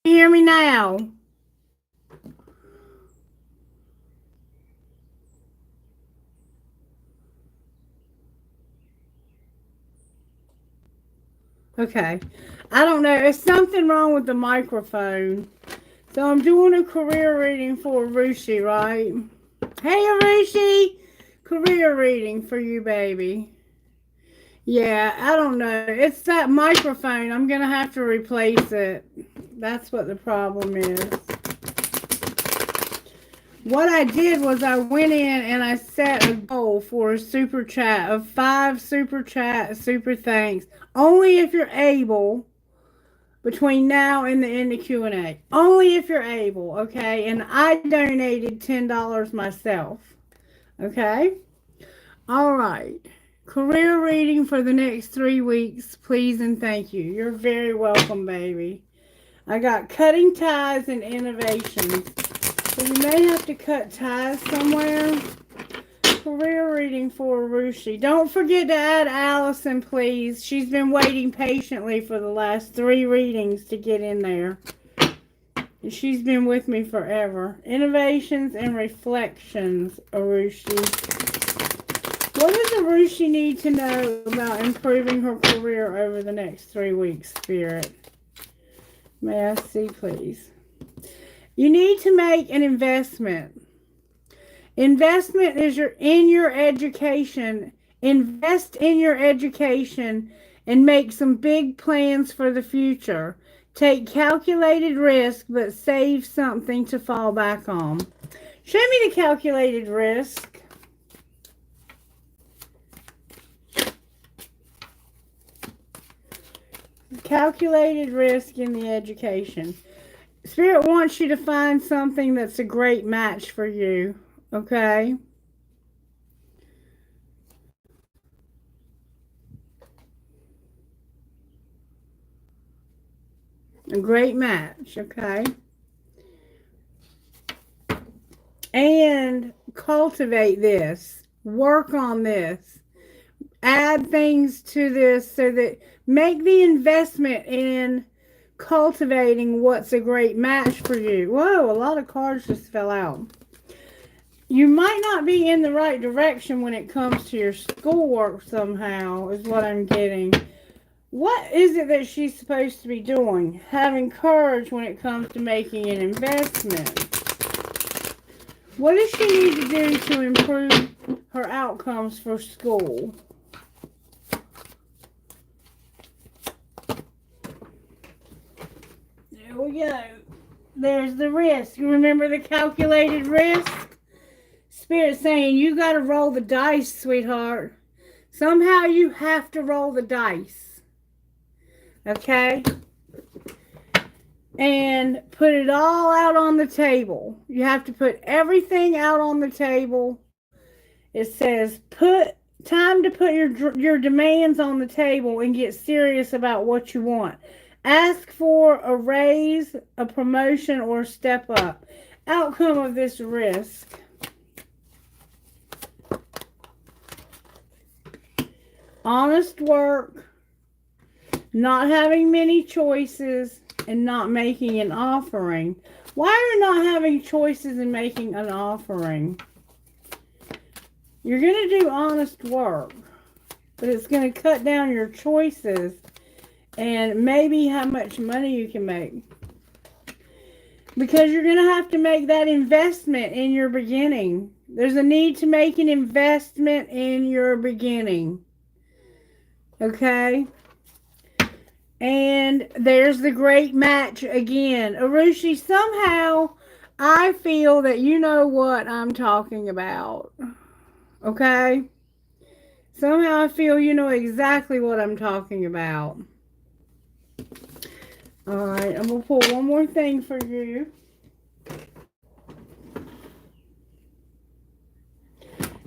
you hear me now? Okay. I don't know. It's something wrong with the microphone. So I'm doing a career reading for Arushi, right? Hey, Arushi! Career reading for you, baby. Yeah, I don't know. It's that microphone. I'm going to have to replace it. That's what the problem is. What I did was I went in and I set a goal for a super chat of 5 super thanks. Only if you're able between now and the end of Q&A. Only if you're able, okay? And I donated $10 myself. Okay? All right. Career reading for the next 3 weeks, please and thank you. You're very welcome, baby. I got cutting ties and innovations. So you may have to cut ties somewhere. Career reading for Arushi. Don't forget to add Allison, please. She's been waiting patiently for the last 3 readings to get in there. And she's been with me forever. Innovations and reflections, Arushi. What does Arushi need to know about improving her career over the next 3 weeks, Spirit? May I see, please? You need to make an investment. Investment is in your education. Invest in your education and make some big plans for the future. Take calculated risk, but save something to fall back on. Show me the calculated risk. Calculated risk in the education. Spirit wants you to find something that's a great match for you. Okay? A great match. Okay? And cultivate this. Work on this. Add things to this so that make the investment in cultivating what's a great match for you. Whoa, a lot of cards just fell out. You might not be in the right direction when it comes to your schoolwork somehow, is what I'm getting. What is it that she's supposed to be doing? Having courage when it comes to making an investment. What does she need to do to improve her outcomes for school? There we go. There's the risk. You remember the calculated risk? Spirit saying you got to roll the dice, sweetheart. Somehow you have to roll the dice. Okay? And put it all out on the table. You have to put everything out on the table. It says time to put your demands on the table and get serious about what you want. Ask for a raise, a promotion, or a step up. Outcome of this risk. Honest work, not having many choices, and not making an offering. Why are you not having choices and making an offering? You're going to do honest work, but it's going to cut down your choices and maybe how much money you can make. Because you're going to have to make that investment in your beginning. There's a need to make an investment in your beginning. Okay? And there's the great match again. Arushi, somehow I feel that you know what I'm talking about. Okay? Somehow I feel you know exactly what I'm talking about. Alright, I'm going to pull one more thing for you.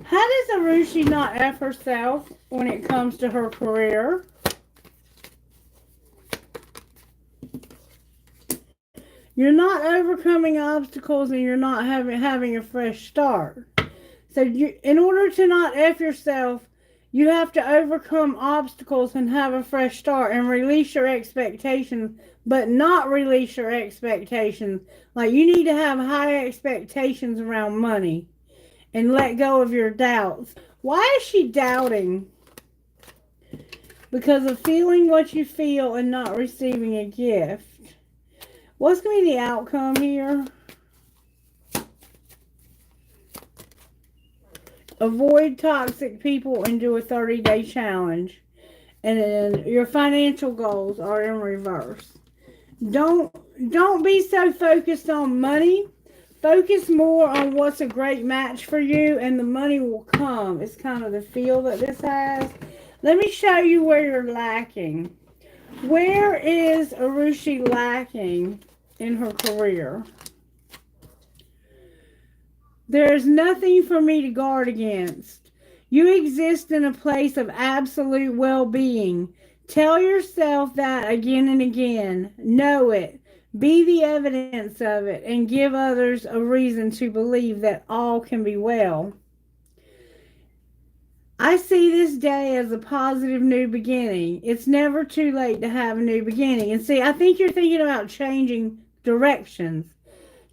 How does Arushi not F herself when it comes to her career? You're not overcoming obstacles and you're not having a fresh start. So in order to not F yourself, You have to overcome obstacles and have a fresh start and release your expectations, but not release your expectations. Like, you need to have high expectations around money and let go of your doubts. Why is she doubting? Because of feeling what you feel and not receiving a gift. What's going to be the outcome here? Avoid toxic people and do a 30-day challenge. And then your financial goals are in reverse. Don't be so focused on money. Focus more on what's a great match for you, and the money will come. It's kind of the feel that this has. Let me show you where you're lacking. Where is Arushi lacking in her career? There is nothing for me to guard against. You exist in a place of absolute well-being. Tell yourself that again and again. Know it. Be the evidence of it, and give others a reason to believe that all can be well. I see this day as a positive new beginning. It's never too late to have a new beginning. And see, I think you're thinking about changing directions.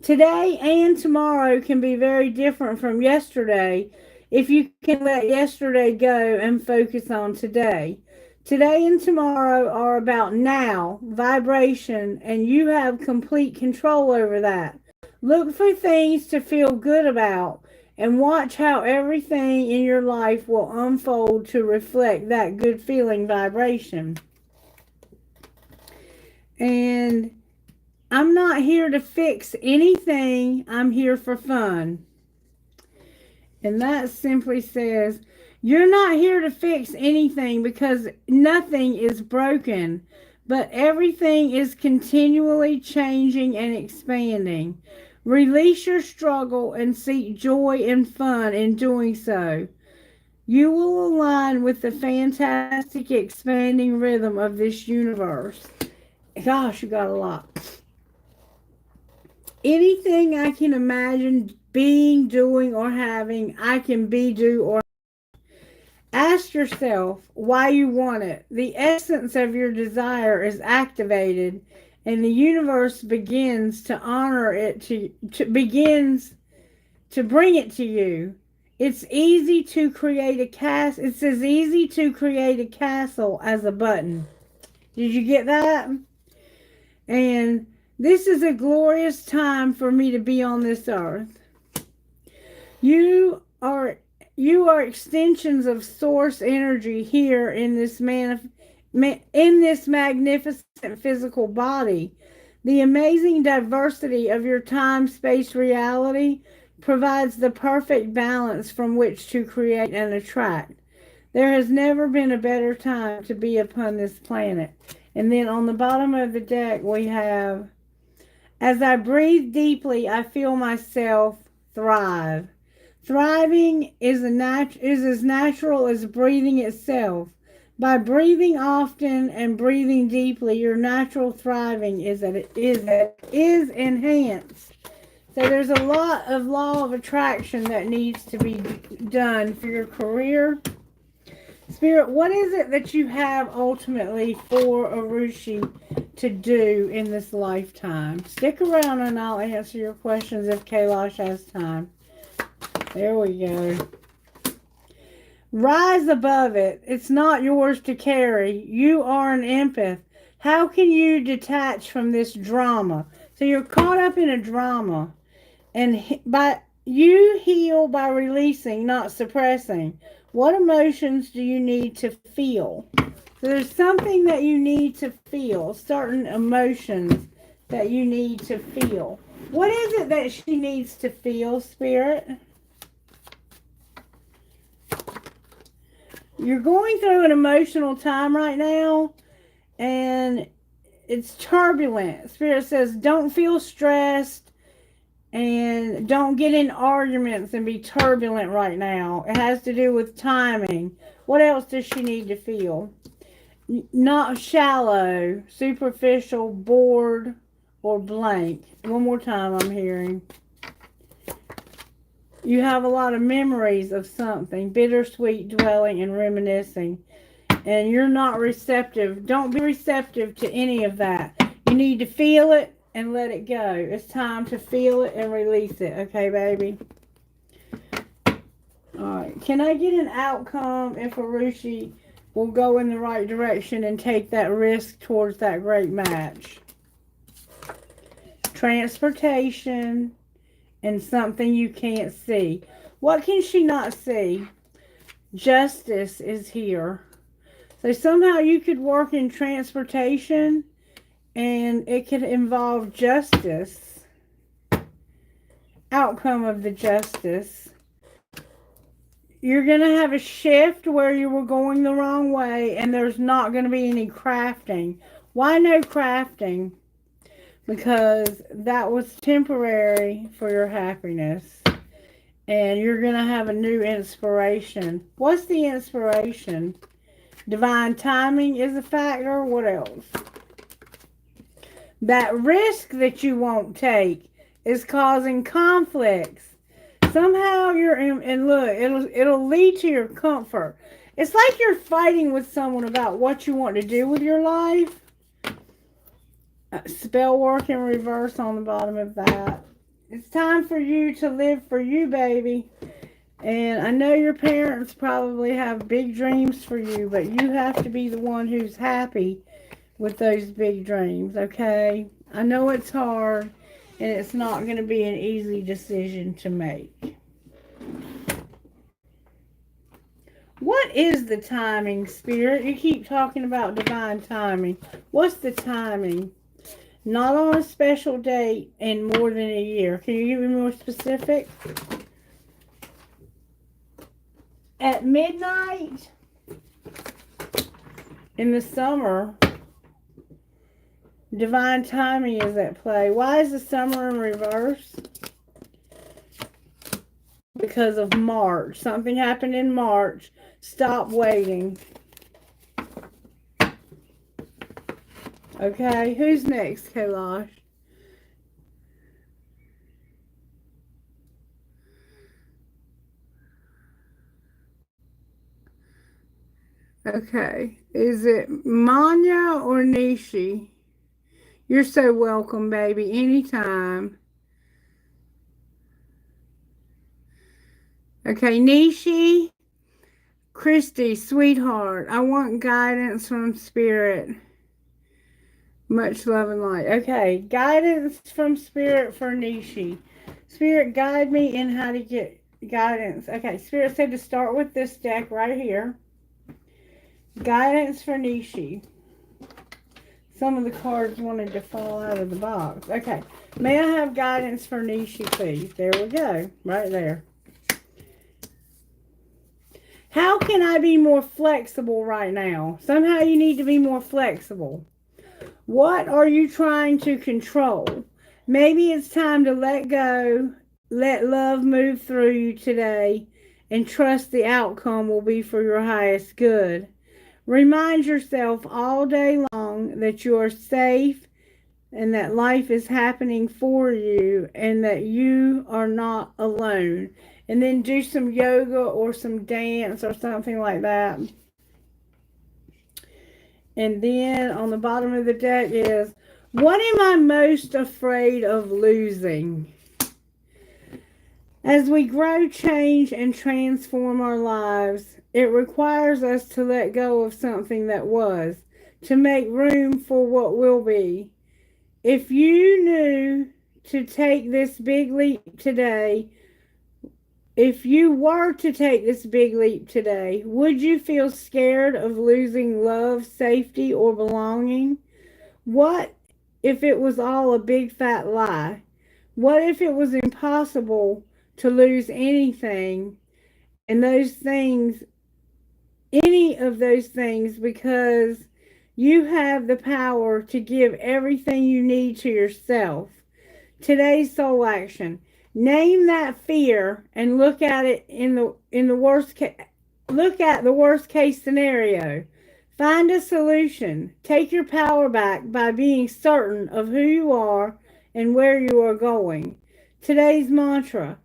Today and tomorrow can be very different from yesterday if you can let yesterday go and focus on today. Today and tomorrow are about now, vibration, and you have complete control over that. Look for things to feel good about and watch how everything in your life will unfold to reflect that good feeling vibration. And I'm not here to fix anything. I'm here for fun. And that simply says, you're not here to fix anything because nothing is broken, but everything is continually changing and expanding. Release your struggle and seek joy and fun in doing so. You will align with the fantastic expanding rhythm of this universe. Gosh, you got a lot. Anything I can imagine being, doing, or having, I can be, do, or ask yourself why you want it. The essence of your desire is activated, and the universe begins to honor it, begins to bring it to you. It's easy to create a castle. It's as easy to create a castle as a button. Did you get that? And this is a glorious time for me to be on this earth. You are extensions of source energy here in this magnificent physical body. The amazing diversity of your time-space reality provides the perfect balance from which to create and attract. There has never been a better time to be upon this planet. And then on the bottom of the deck we have, as I breathe deeply, I feel myself thrive. Thriving is as natural as breathing itself. By breathing often and breathing deeply, your natural thriving is enhanced. So there's a lot of law of attraction that needs to be done for your career. Spirit, what is it that you have ultimately for Arushi to do in this lifetime? Stick around and I'll answer your questions if Kailash has time. There we go. Rise above it. It's not yours to carry. You are an empath. How can you detach from this drama? So you're caught up in a drama. And you heal by releasing, not suppressing. What emotions do you need to feel? So there's something that you need to feel. Certain emotions that you need to feel. What is it that she needs to feel, Spirit? You're going through an emotional time right now, and it's turbulent. Spirit says, don't feel stressed, and don't get in arguments and be turbulent right now. It has to do with timing. What else does she need to feel? Not shallow, superficial, bored, or blank. One more time I'm hearing. You have a lot of memories of something, bittersweet dwelling and reminiscing, and you're not receptive. Don't be receptive to any of that. You need to feel it and let it go. It's time to feel it and release it. Okay, baby? Alright. Can I get an outcome if Arushi will go in the right direction and take that risk towards that great match? Transportation and something you can't see. What can she not see? Justice is here. So somehow you could work in transportation and it could involve justice. Outcome of the justice. You're going to have a shift where you were going the wrong way and there's not going to be any crafting. Why no crafting? Because that was temporary for your happiness. And you're going to have a new inspiration. What's the inspiration? Divine timing is a factor. What else? That risk that you won't take is causing conflicts. Somehow you're in, and look, it'll lead to your comfort. It's like you're fighting with someone about what you want to do with your life. Spell work in reverse on the bottom of that. It's time for you to live for you, baby. And I know your parents probably have big dreams for you, but you have to be the one who's happy with those big dreams, okay? I know it's hard, and it's not going to be an easy decision to make. What is the timing, Spirit? You keep talking about divine timing. What's the timing? Not on a special date and more than a year. Can you give me more specific? At midnight in the summer, divine timing is at play. Why is the summer in reverse? Because of March. Something happened in March. Stop waiting. Okay, who's next, Kailash? Okay, is it Manya or Nishi? You're so welcome, baby, anytime. Okay, Nishi, Christy, sweetheart, I want guidance from Spirit. Much love and light. Okay, guidance from Spirit for Nishi. Spirit, guide me in how to get guidance. Okay, Spirit said to start with this deck right here. Guidance for Nishi. Some of the cards wanted to fall out of the box. Okay, may I have guidance for Nishi, please? There we go, right there. How can I be more flexible right now? Somehow you need to be more flexible. What are you trying to control? Maybe it's time to let go, let love move through you today, and trust the outcome will be for your highest good. Remind yourself all day long that you are safe and that life is happening for you and that you are not alone. And then do some yoga or some dance or something like that. And then on the bottom of the deck is, what am I most afraid of losing? As we grow, change, and transform our lives, it requires us to let go of something that was, to make room for what will be. If you knew to take this big leap today, if you were to take this big leap today, would you feel scared of losing love, safety, or belonging? What if it was all a big fat lie? What if it was impossible to lose anything and those things, any of those things, because you have the power to give everything you need to yourself? Today's soul action. Name that fear and look at it in the worst case. Look at the worst case scenario. Find a solution. Take your power back by being certain of who you are and where you are going. Today's mantra.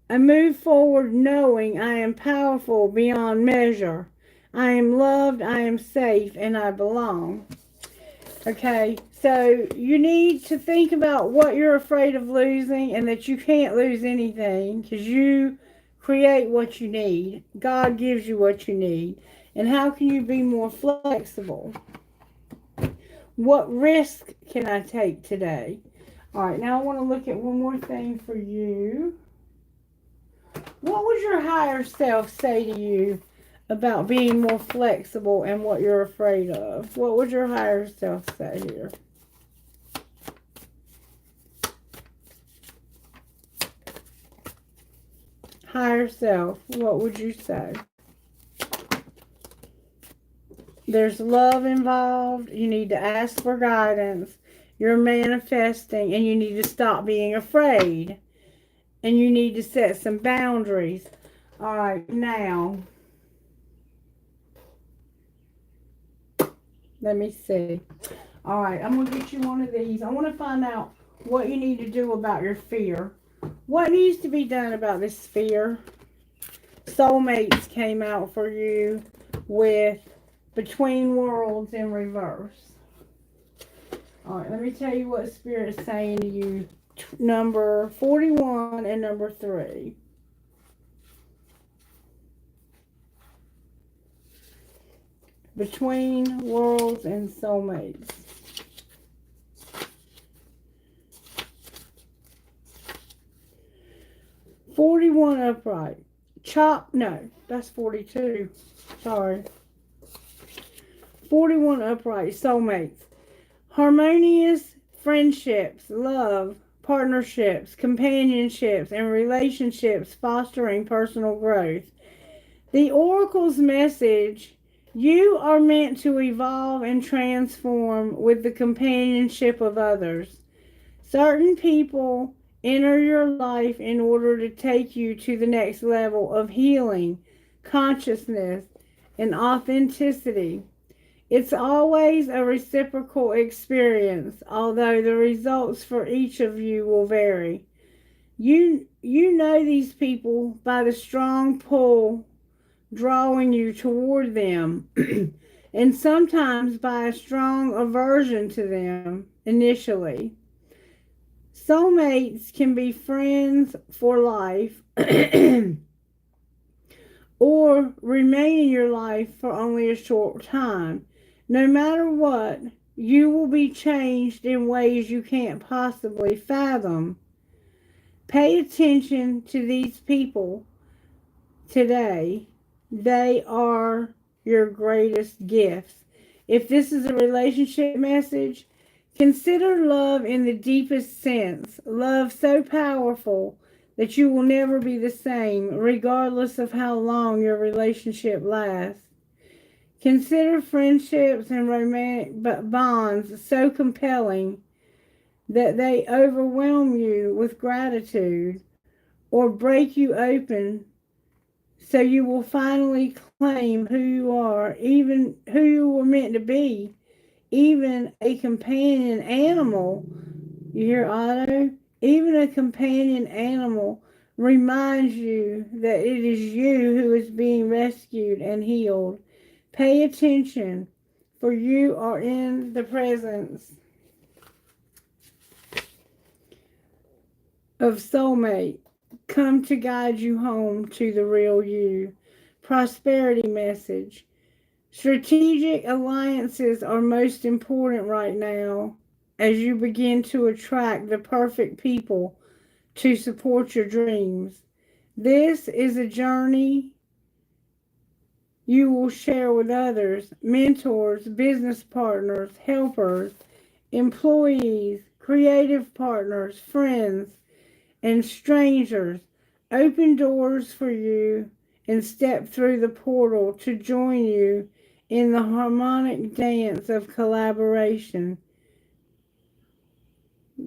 I move forward knowing I am powerful beyond measure. I am loved, I am safe, and I belong. Okay, so you need to think about what you're afraid of losing and that you can't lose anything because you create what you need. God gives you what you need. And how can you be more flexible? What risk can I take today? All right, now I want to look at one more thing for you. What would your higher self say to you about being more flexible and what you're afraid of? What would your higher self say here? Higher self, what would you say? There's love involved. You need to ask for guidance. You're manifesting, and you need to stop being afraid. And you need to set some boundaries. All right, now, let me see. All right, I'm going to get you one of these. I want to find out what you need to do about your fear. What needs to be done about this fear? Soulmates came out for you with Between Worlds in reverse. All right, let me tell you what Spirit's saying to you. Number 41 and number 3. Between Worlds and Soulmates. $41 upright. No, that's 42. Sorry. 41 upright. Soulmates. Harmonious friendships, love, partnerships, companionships, and relationships fostering personal growth. The Oracle's message: you are meant to evolve and transform with the companionship of others. Certain people enter your life in order to take you to the next level of healing, consciousness, and authenticity. It's always a reciprocal experience, although the results for each of you will vary. You know these people by the strong pull drawing you toward them, and sometimes by a strong aversion to them initially. Soulmates can be friends for life or remain in your life for only a short time. No matter what, you will be changed in ways you can't possibly fathom. Pay attention to these people today. They are your greatest gifts. If this is a relationship message, consider love in the deepest sense. Love so powerful that you will never be the same, regardless of how long your relationship lasts. Consider friendships and romantic bonds so compelling that they overwhelm you with gratitude or break you open so you will finally claim who you are, even who you were meant to be. Even a companion animal, you hear Otto? Even a companion animal reminds you that it is you who is being rescued and healed. Pay attention, for you are in the presence of soulmate. Come to guide you home to the real you. Prosperity message. Strategic alliances are most important right now as you begin to attract the perfect people to support your dreams. This is a journey you will share with others, mentors, business partners, helpers, employees, creative partners, friends, and strangers. Open doors for you and step through the portal to join you in the harmonic dance of collaboration,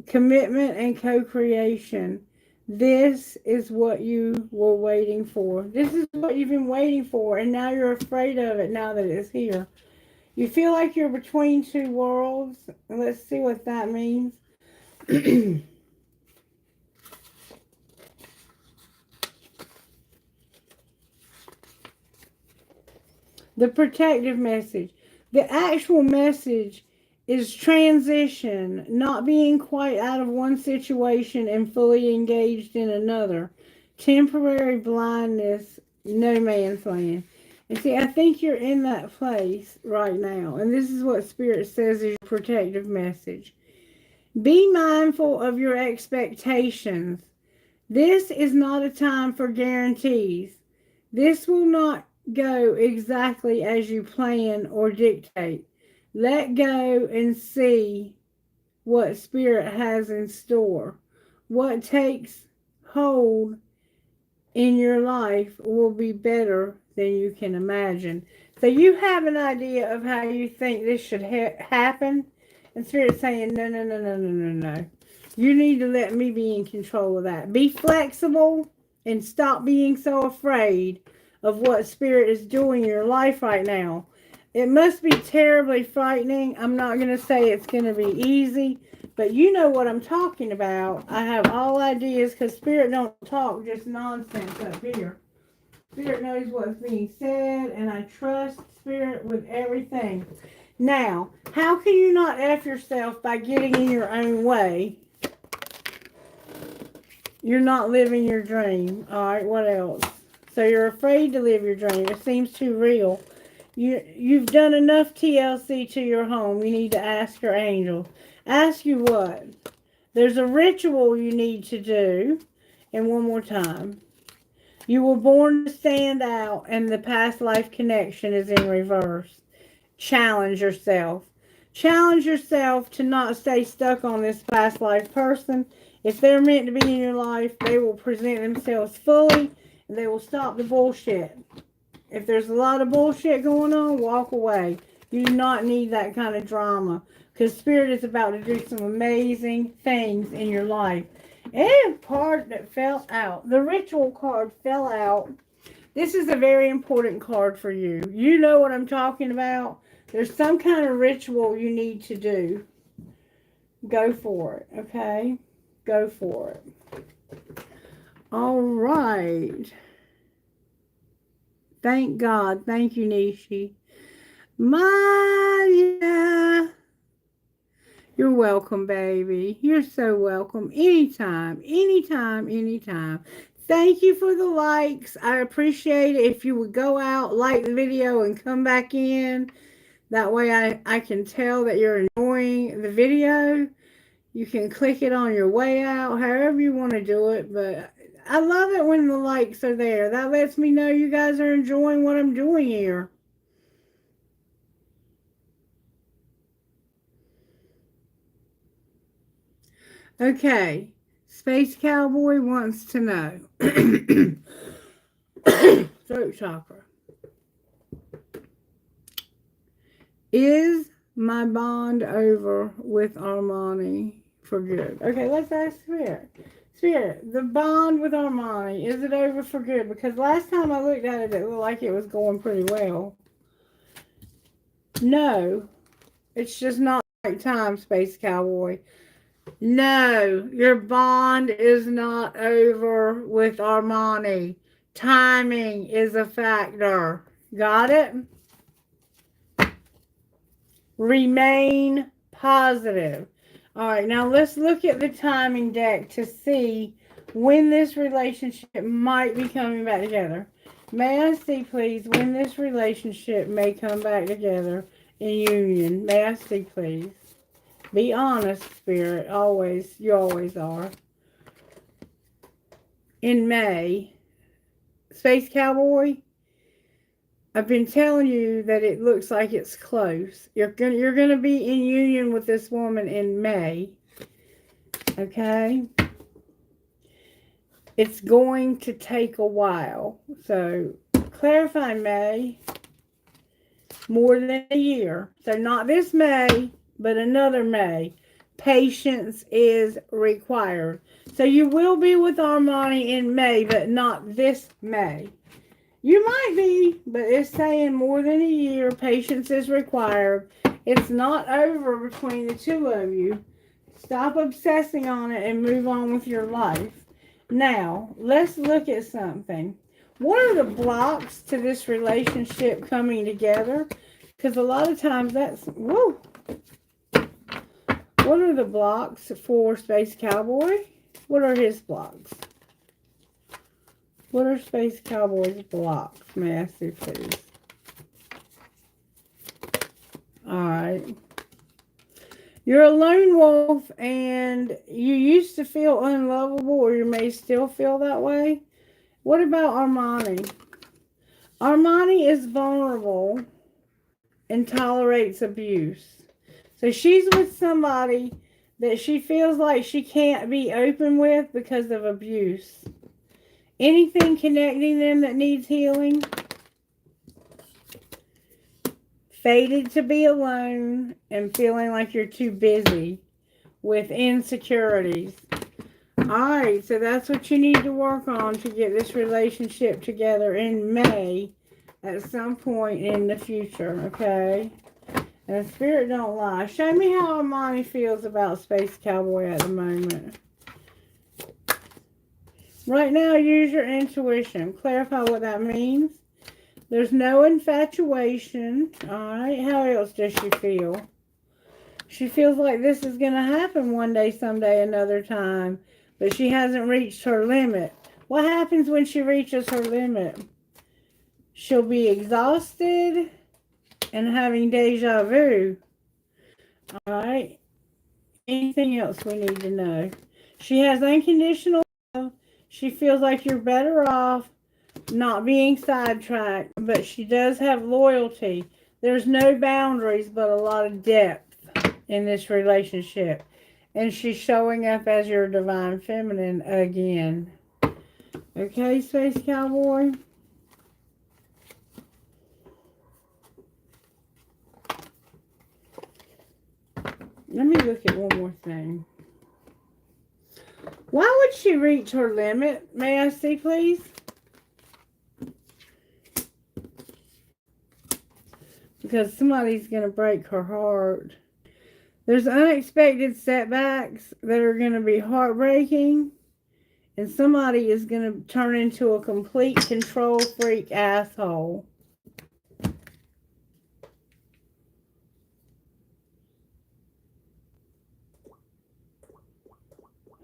commitment, and co-creation. This is what you were waiting for. This is what you've been waiting for, and now you're afraid of it now that it's here. You feel like you're between two worlds. Let's see what that means. The protective message. The actual message is transition, not being quite out of one situation and fully engaged in another. Temporary blindness, no man's land. And see, I think you're in that place right now. And this is what Spirit says is your protective message. Be mindful of your expectations. This is not a time for guarantees. This will not go exactly as you plan or dictate. Let go and see what Spirit has in store. What takes hold in your life will be better than you can imagine. So you have an idea of how you think this should happen, and Spirit's saying, no, no, no, no, no, no, no. You need to let me be in control of that. Be flexible and stop being so afraid of what Spirit is doing in your life right now. It must be terribly frightening. I'm not going to say it's going to be easy, but you know what I'm talking about. I have all ideas because Spirit don't talk just nonsense up here. Spirit knows what's being said, and I trust Spirit with everything. Now, how can you not F yourself by getting in your own way? You're not living your dream. All right, what else? So you're afraid to live your dream. It seems too real. You've done enough TLC to your home. You need to ask your angels. Ask you what? There's a ritual you need to do. And one more time. You were born to stand out, and the past life connection is in reverse. Challenge yourself. Challenge yourself to not stay stuck on this past life person. If they're meant to be in your life, they will present themselves fully, and they will stop the bullshit. If there's a lot of bullshit going on, walk away. You do not need that kind of drama, because Spirit is about to do some amazing things in your life. And a card that fell out. The ritual card fell out. This is a very important card for you. You know what I'm talking about. There's some kind of ritual you need to do. Go for it, okay? Go for it. All right. Thank God. Thank you, Nishi. Maya. You're welcome, baby. You're so welcome. Anytime, anytime, anytime. Thank you for the likes. I appreciate it. If you would go out, like the video, and come back in. That way I can tell that you're enjoying the video. You can click it on your way out, however you want to do it. But I love it when the likes are there. That lets me know you guys are enjoying what I'm doing here. Okay. Space Cowboy wants to know. Throat chakra. Is my bond over with Armani for good? Okay, let's ask Spirit. Spirit, the bond with Armani, is it over for good? Because last time I looked at it, it looked like it was going pretty well. No, it's just not the right time, Space Cowboy. No, your bond is not over with Armani. Timing is a factor. Got it? Remain positive. All right, now let's look at the timing deck to see when this relationship might be coming back together. May I see, please, when this relationship may come back together in union? May I see, please? Be honest, Spirit. Always. You always are. In May. Space Cowboy, I've been telling you that it looks like it's close. You're gonna be in union with this woman in May. Okay? It's going to take a while. So, clarify May. More than a year. So, not this May, but another May. Patience is required. So you will be with Armani in May, but not this May. You might be, but it's saying more than a year. Patience is required. It's not over between the two of you. Stop obsessing on it and move on with your life. Now, let's look at something. What are the blocks to this relationship coming together? Because a lot of times that's, whoa. What are the blocks for Space Cowboy? What are his blocks? What are Space Cowboy's blocks? May I see, please? Alright. You're a lone wolf and you used to feel unlovable, or you may still feel that way. What about Armani? Armani is vulnerable and tolerates abuse. So she's with somebody that she feels like she can't be open with because of abuse. Anything connecting them that needs healing? Fated to be alone and feeling like you're too busy with insecurities. Alright, so that's what you need to work on to get this relationship together in May at some point in the future, okay? And the spirit don't lie. Show me how Armani feels about Space Cowboy at the moment. Right now, use your intuition. Clarify what that means. There's no infatuation. Alright, how else does she feel? She feels like this is going to happen one day, someday, another time. But she hasn't reached her limit. What happens when she reaches her limit? She'll be exhausted and having deja vu. Alright. Anything else we need to know? She has unconditional love. She feels like you're better off not being sidetracked, but she does have loyalty. There's no boundaries, but a lot of depth in this relationship. And she's showing up as your divine feminine again. Okay, Space Cowboy? Let me look at one more thing. Why would she reach her limit? May I see, please? Because somebody's going to break her heart. There's unexpected setbacks that are going to be heartbreaking. And somebody is going to turn into a complete control freak asshole.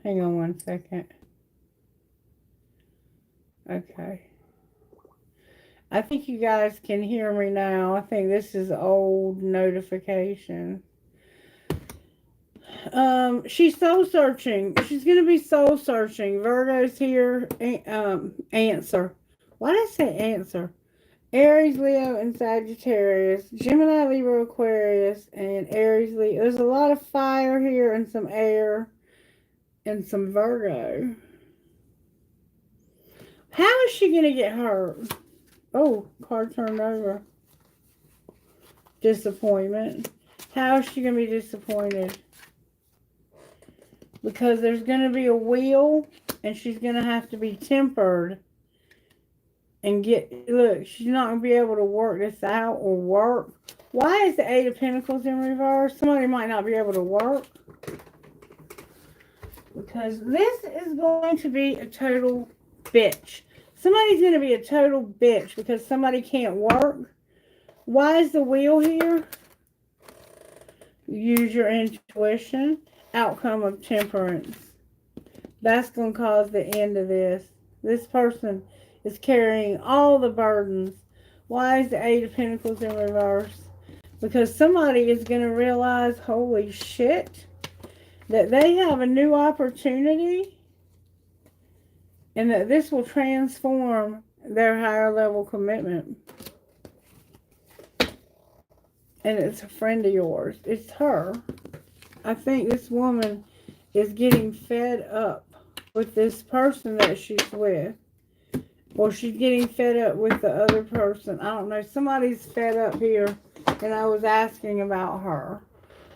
Hang on one second. Okay. I think you guys can hear me now. I think this is old notification. She's soul searching. She's going to be soul searching. Virgo's here. Answer. Why did I say answer? Aries, Leo, and Sagittarius. Gemini, Libra, Aquarius, and Aries, Leo. There's a lot of fire here and some air and some Virgo. How is she going to get hurt? Oh, card turned over. Disappointment. How is she going to be disappointed? Because there's going to be a wheel, and she's going to have to be tempered. And look, she's not going to be able to work this out or work. Why is the Eight of Pentacles in reverse? Somebody might not be able to work. Because this is going to be a total bitch. Somebody's going to be a total bitch because somebody can't work. Why is the wheel here? Use your intuition. Outcome of temperance. That's going to cause the end of this. This person is carrying all the burdens. Why is the Eight of Pentacles in reverse? Because somebody is going to realize, holy shit, that they have a new opportunity and that this will transform their higher level commitment. And it's a friend of yours. It's her. I think this woman is getting fed up with this person that she's with. Or she's getting fed up with the other person. I don't know. Somebody's fed up here. And I was asking about her.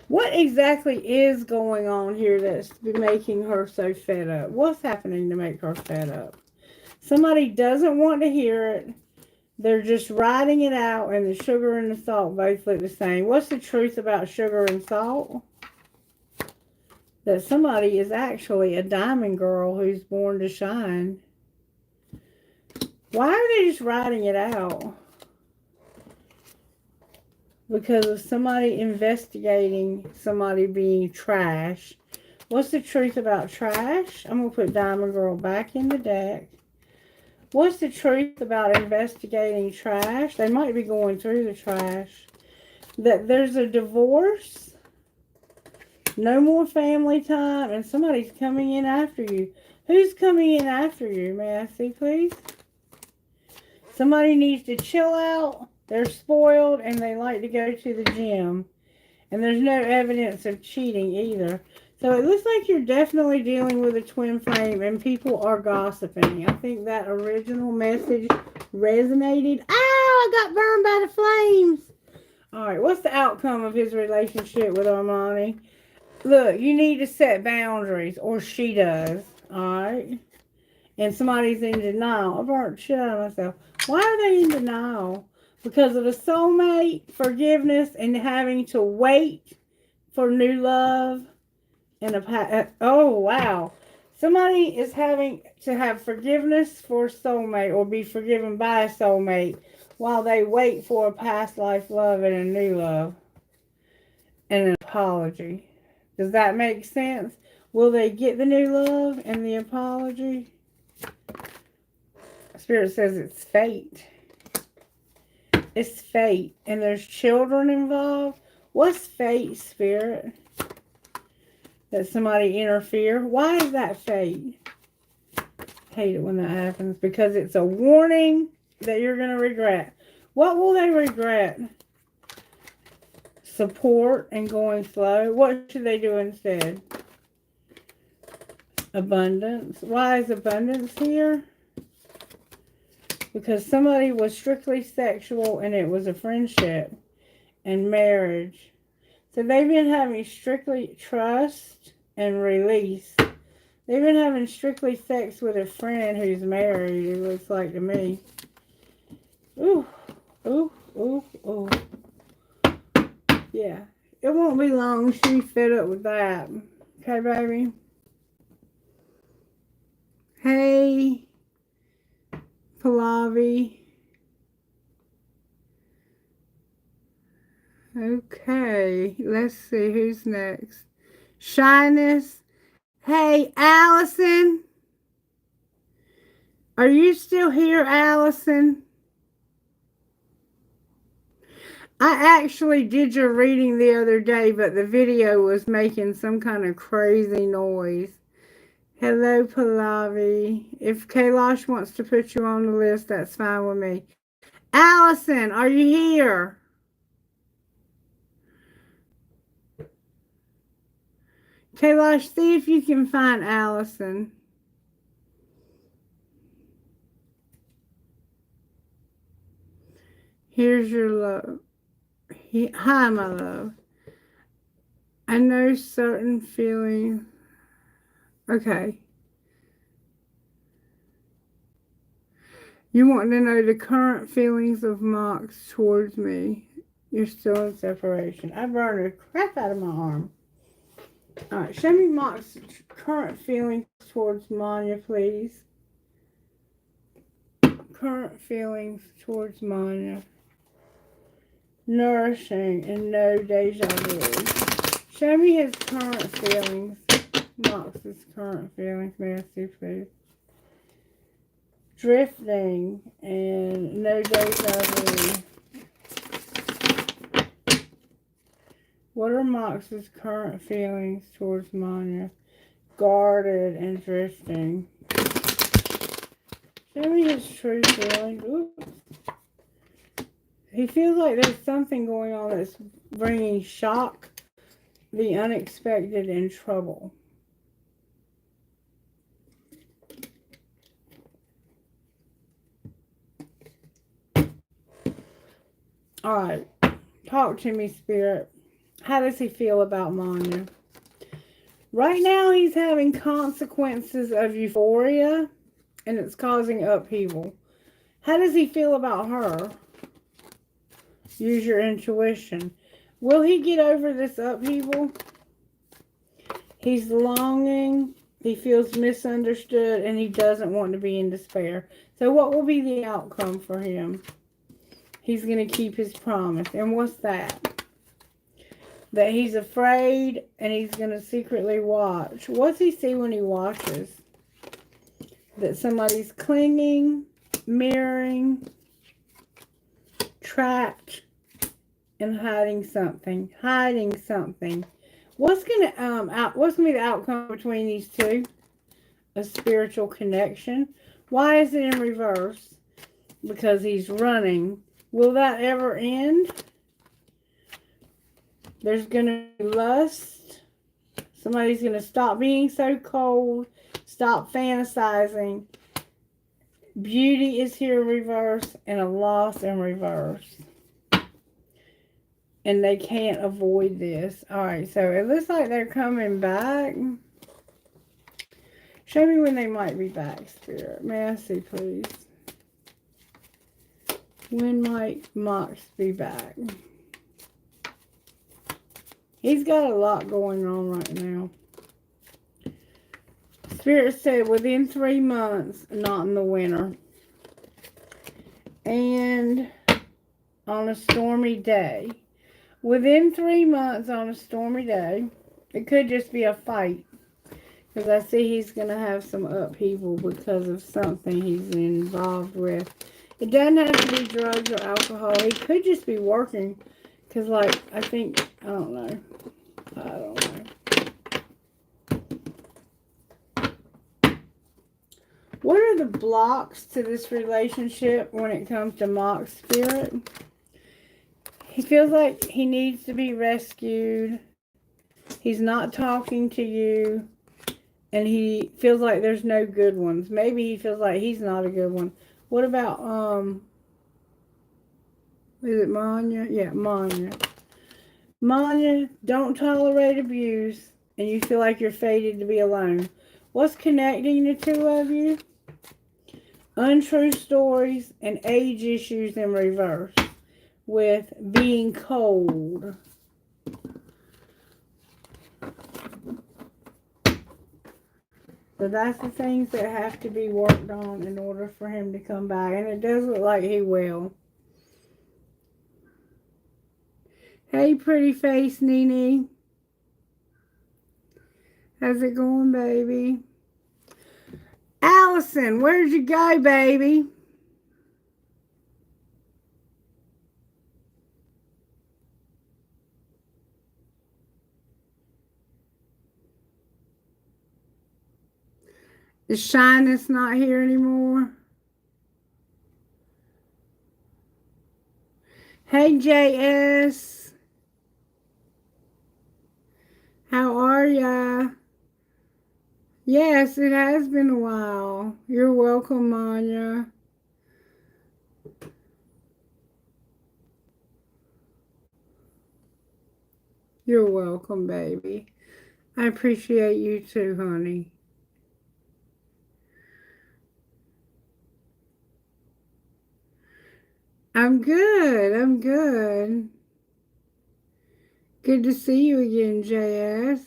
What exactly is going on here that's making her so fed up? What's happening to make her fed up? Somebody doesn't want to hear it. They're just writing it out. And the sugar and the salt both look the same. What's the truth about sugar and salt? That somebody is actually a diamond girl who's born to shine. Why are they just writing it out? Because of somebody investigating somebody being trash. What's the truth about trash? I'm going to put Diamond Girl back in the deck. What's the truth about investigating trash? They might be going through the trash. That there's a divorce, no more family time, and somebody's coming in after you. Who's coming in after you? May I see, please? Somebody needs to chill out. They're spoiled, and they like to go to the gym. And there's no evidence of cheating either. So it looks like you're definitely dealing with a twin flame, and people are gossiping. I think that original message resonated. Ow, I got burned by the flames. All right, what's the outcome of his relationship with Armani? Look, you need to set boundaries, or she does. All right? And somebody's in denial. I burnt shit out of myself. Why are they in denial? Because of a soulmate, forgiveness, and having to wait for new love. And oh, wow. Somebody is having to have forgiveness for a soulmate or be forgiven by a soulmate while they wait for a past life love and a new love and an apology. Does that make sense? Will they get the new love and the apology? Spirit says it's fate. It's fate. And there's children involved. What's fate, Spirit? That somebody interfere? Why is that fate? Hate it when that happens. Because it's a warning that you're going to regret. What will they regret? Support and going slow. What should they do instead? Abundance. Why is abundance here? Because somebody was strictly sexual and it was a friendship and marriage. So they've been having strictly trust and release. They've been having strictly sex with a friend who's married, it looks like to me. Ooh, ooh, ooh, ooh. Yeah, it won't be long. She's fed up with that. Okay, baby? Hey, Pallavi. Okay, let's see who's next. Shyness. Hey, Allison. Are you still here, Allison? I actually did your reading the other day, but the video was making some kind of crazy noise. Hello, Pallavi. If Kailash wants to put you on the list, that's fine with me. Allison, are you here? Kailash, see if you can find Allison. Here's your love. Hi, my love. I know certain feelings. Okay. You want to know the current feelings of Mox towards me. You're still in separation. I burned the crap out of my arm. Alright, show me Mox's current feelings towards Manya, please. Current feelings towards Manya. Nourishing and no deja vu. Show me his current feelings. Mox's current feelings. May I see, please? Drifting and no deja vu. What are Mox's current feelings towards Manya? Guarded and drifting. Show me his true feelings. Oops. He feels like there's something going on that's bringing shock, the unexpected, and trouble. Alright. Talk to me, Spirit. How does he feel about Manya? Right now, he's having consequences of euphoria, and it's causing upheaval. How does he feel about her? Use your intuition. Will he get over this upheaval? He's longing He feels misunderstood and he doesn't want to be in despair. So what will be the outcome for him? He's going to keep his promise. And what's that? That he's afraid and he's going to secretly watch. What's he see when he watches? That somebody's clinging, mirroring, trapped, and hiding something. Hiding something. What's gonna be the outcome between these two? A spiritual connection. Why is it in reverse? Because he's running. Will that ever end? There's gonna be lust. Somebody's gonna stop being so cold. Stop fantasizing. Beauty is here in reverse and a loss in reverse. And they can't avoid this. Alright, so it looks like they're coming back. Show me when they might be back, Spirit. May I see, please? When might Mox be back? He's got a lot going on right now. Spirit said within 3 months, not in the winter. And on a stormy day. Within 3 months on a stormy day. It could just be a fight. Because I see he's going to have some upheaval because of something he's involved with. It doesn't have to be drugs or alcohol. He could just be working. Because, like, I don't know. What are the blocks to this relationship when it comes to Mox Spirit? He feels like he needs to be rescued. He's not talking to you. And he feels like there's no good ones. Maybe he feels like he's not a good one. What about, is it Manya? Yeah, Manya. Manya, don't tolerate abuse. And you feel like you're fated to be alone. What's connecting the two of you? Untrue stories and age issues in reverse. With being cold. So that's the things that have to be worked on in order for him to come back. And it does look like he will. Hey, pretty face, Nene. How's it going, baby? Allison, where'd you go, baby? Is Shyness not here anymore? Hey, JS. How are ya? Yes, it has been a while. You're welcome, Manya. You're welcome, baby. I appreciate you too, honey. I'm good. I'm good. Good to see you again, JS.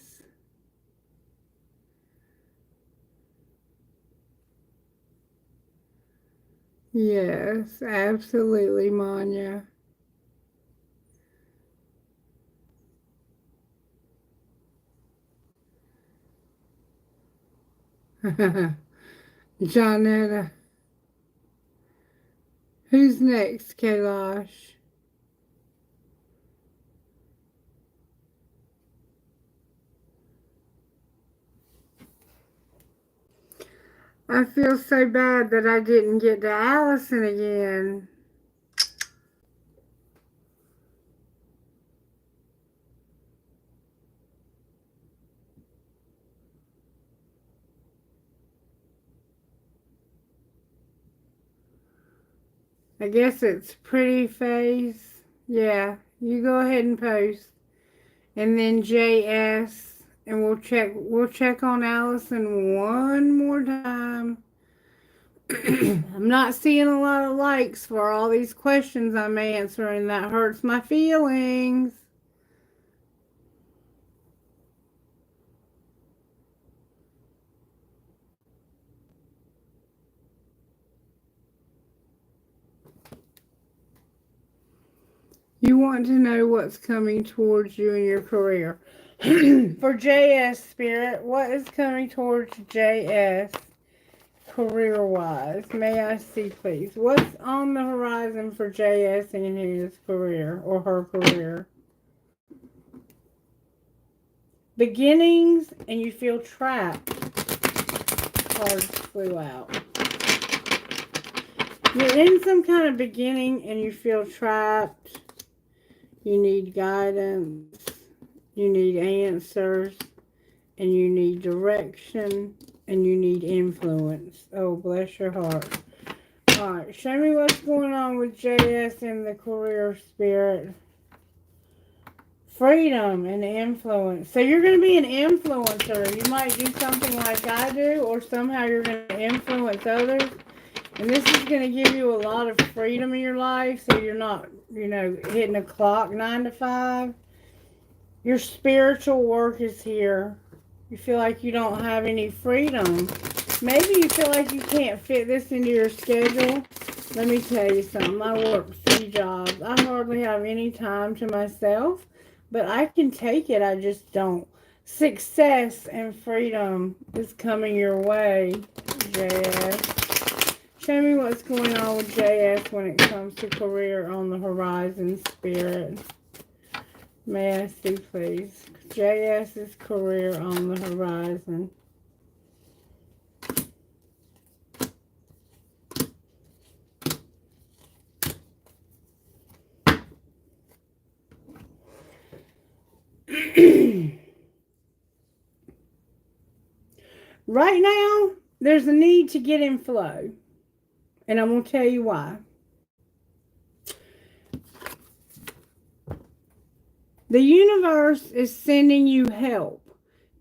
Yes, absolutely, Manya. Johnetta. Who's next, Kailash? I feel so bad that I didn't get to Allison again. I guess it's pretty face. Yeah, you go ahead and post. And then JS. And we'll check on Allison one more time. I'm not seeing a lot of likes for all these questions I'm answering. That hurts my feelings. You want to know what's coming towards you in your career. For JS Spirit, what is coming towards JS career-wise? May I see, please? What's on the horizon for JS in his career or her career? Beginnings, and you feel trapped. Cards flew out. You're in some kind of beginning and you feel trapped. You need guidance. You need answers. And you need direction. And you need influence. Oh, bless your heart. Alright, show me what's going on with JS in the career spirit. Freedom and influence. So you're going to be an influencer. You might do something like I do, or somehow you're going to influence others. And this is going to give you a lot of freedom in your life, so you're not, hitting a clock 9 to 5. Your spiritual work is here. You feel like you don't have any freedom. Maybe you feel like you can't fit this into your schedule. Let me tell you something. I work 3 jobs. I hardly have any time to myself. But I can take it, I just don't. Success and freedom is coming your way, JS. Show me what's going on with JS when it comes to career on the horizon, Spirit. May I see, please? JS's career on the horizon. Right now, there's a need to get in flow. And I'm going to tell you why. The universe is sending you help.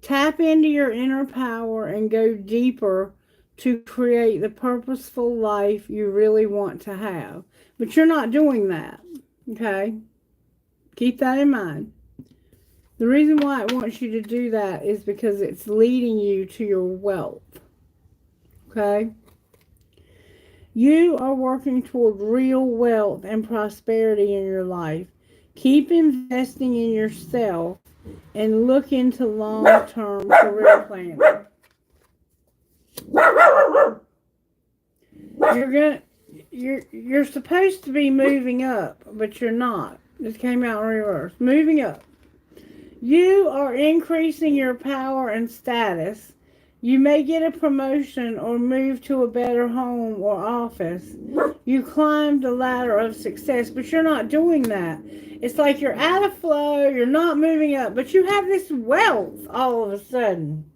Tap into your inner power and go deeper to create the purposeful life you really want to have. But you're not doing that. Okay? Keep that in mind. The reason why it wants you to do that is because it's leading you to your wealth. Okay? You are working toward real wealth and prosperity in your life. Keep investing in yourself and look into long-term career planning. You're supposed to be moving up, but you're not. This came out in reverse. Moving up. You are increasing your power and status. You may get a promotion or move to a better home or office. You climb the ladder of success, but you're not doing that. It's like you're out of flow, you're not moving up, but you have this wealth all of a sudden.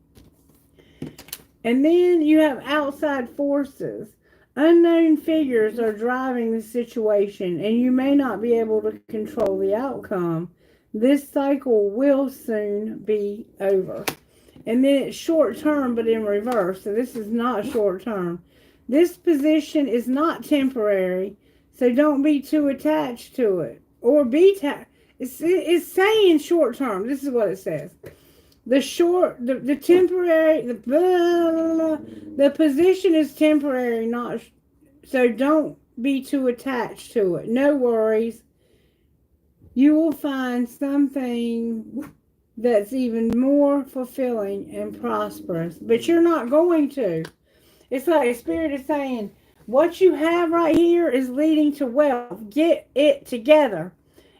And then you have outside forces. Unknown figures are driving the situation, and you may not be able to control the outcome. This cycle will soon be over. And then it's short term, but in reverse. So this is not short term. This position is not temporary, so don't be too attached to it. Or be it's saying short term. This is what it says. The temporary, the position is temporary, not, so don't be too attached to it. No worries. You will find something that's even more fulfilling and prosperous. But you're not going to. It's like a spirit is saying, what you have right here is leading to wealth. Get it together.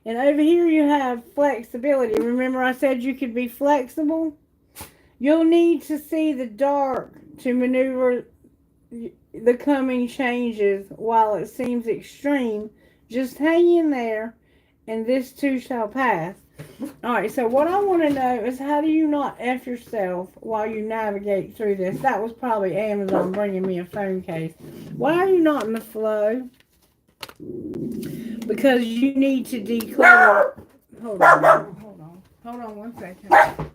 And over here you have flexibility. Remember I said you could be flexible? You'll need to see the dark to maneuver the coming changes while it seems extreme. Just hang in there, and this too shall pass. Alright, so what I want to know is, how do you not F yourself while you navigate through this? That was probably Amazon bringing me a phone case. Why are you not in the flow? Because you need to declutter. Hold on 1 second.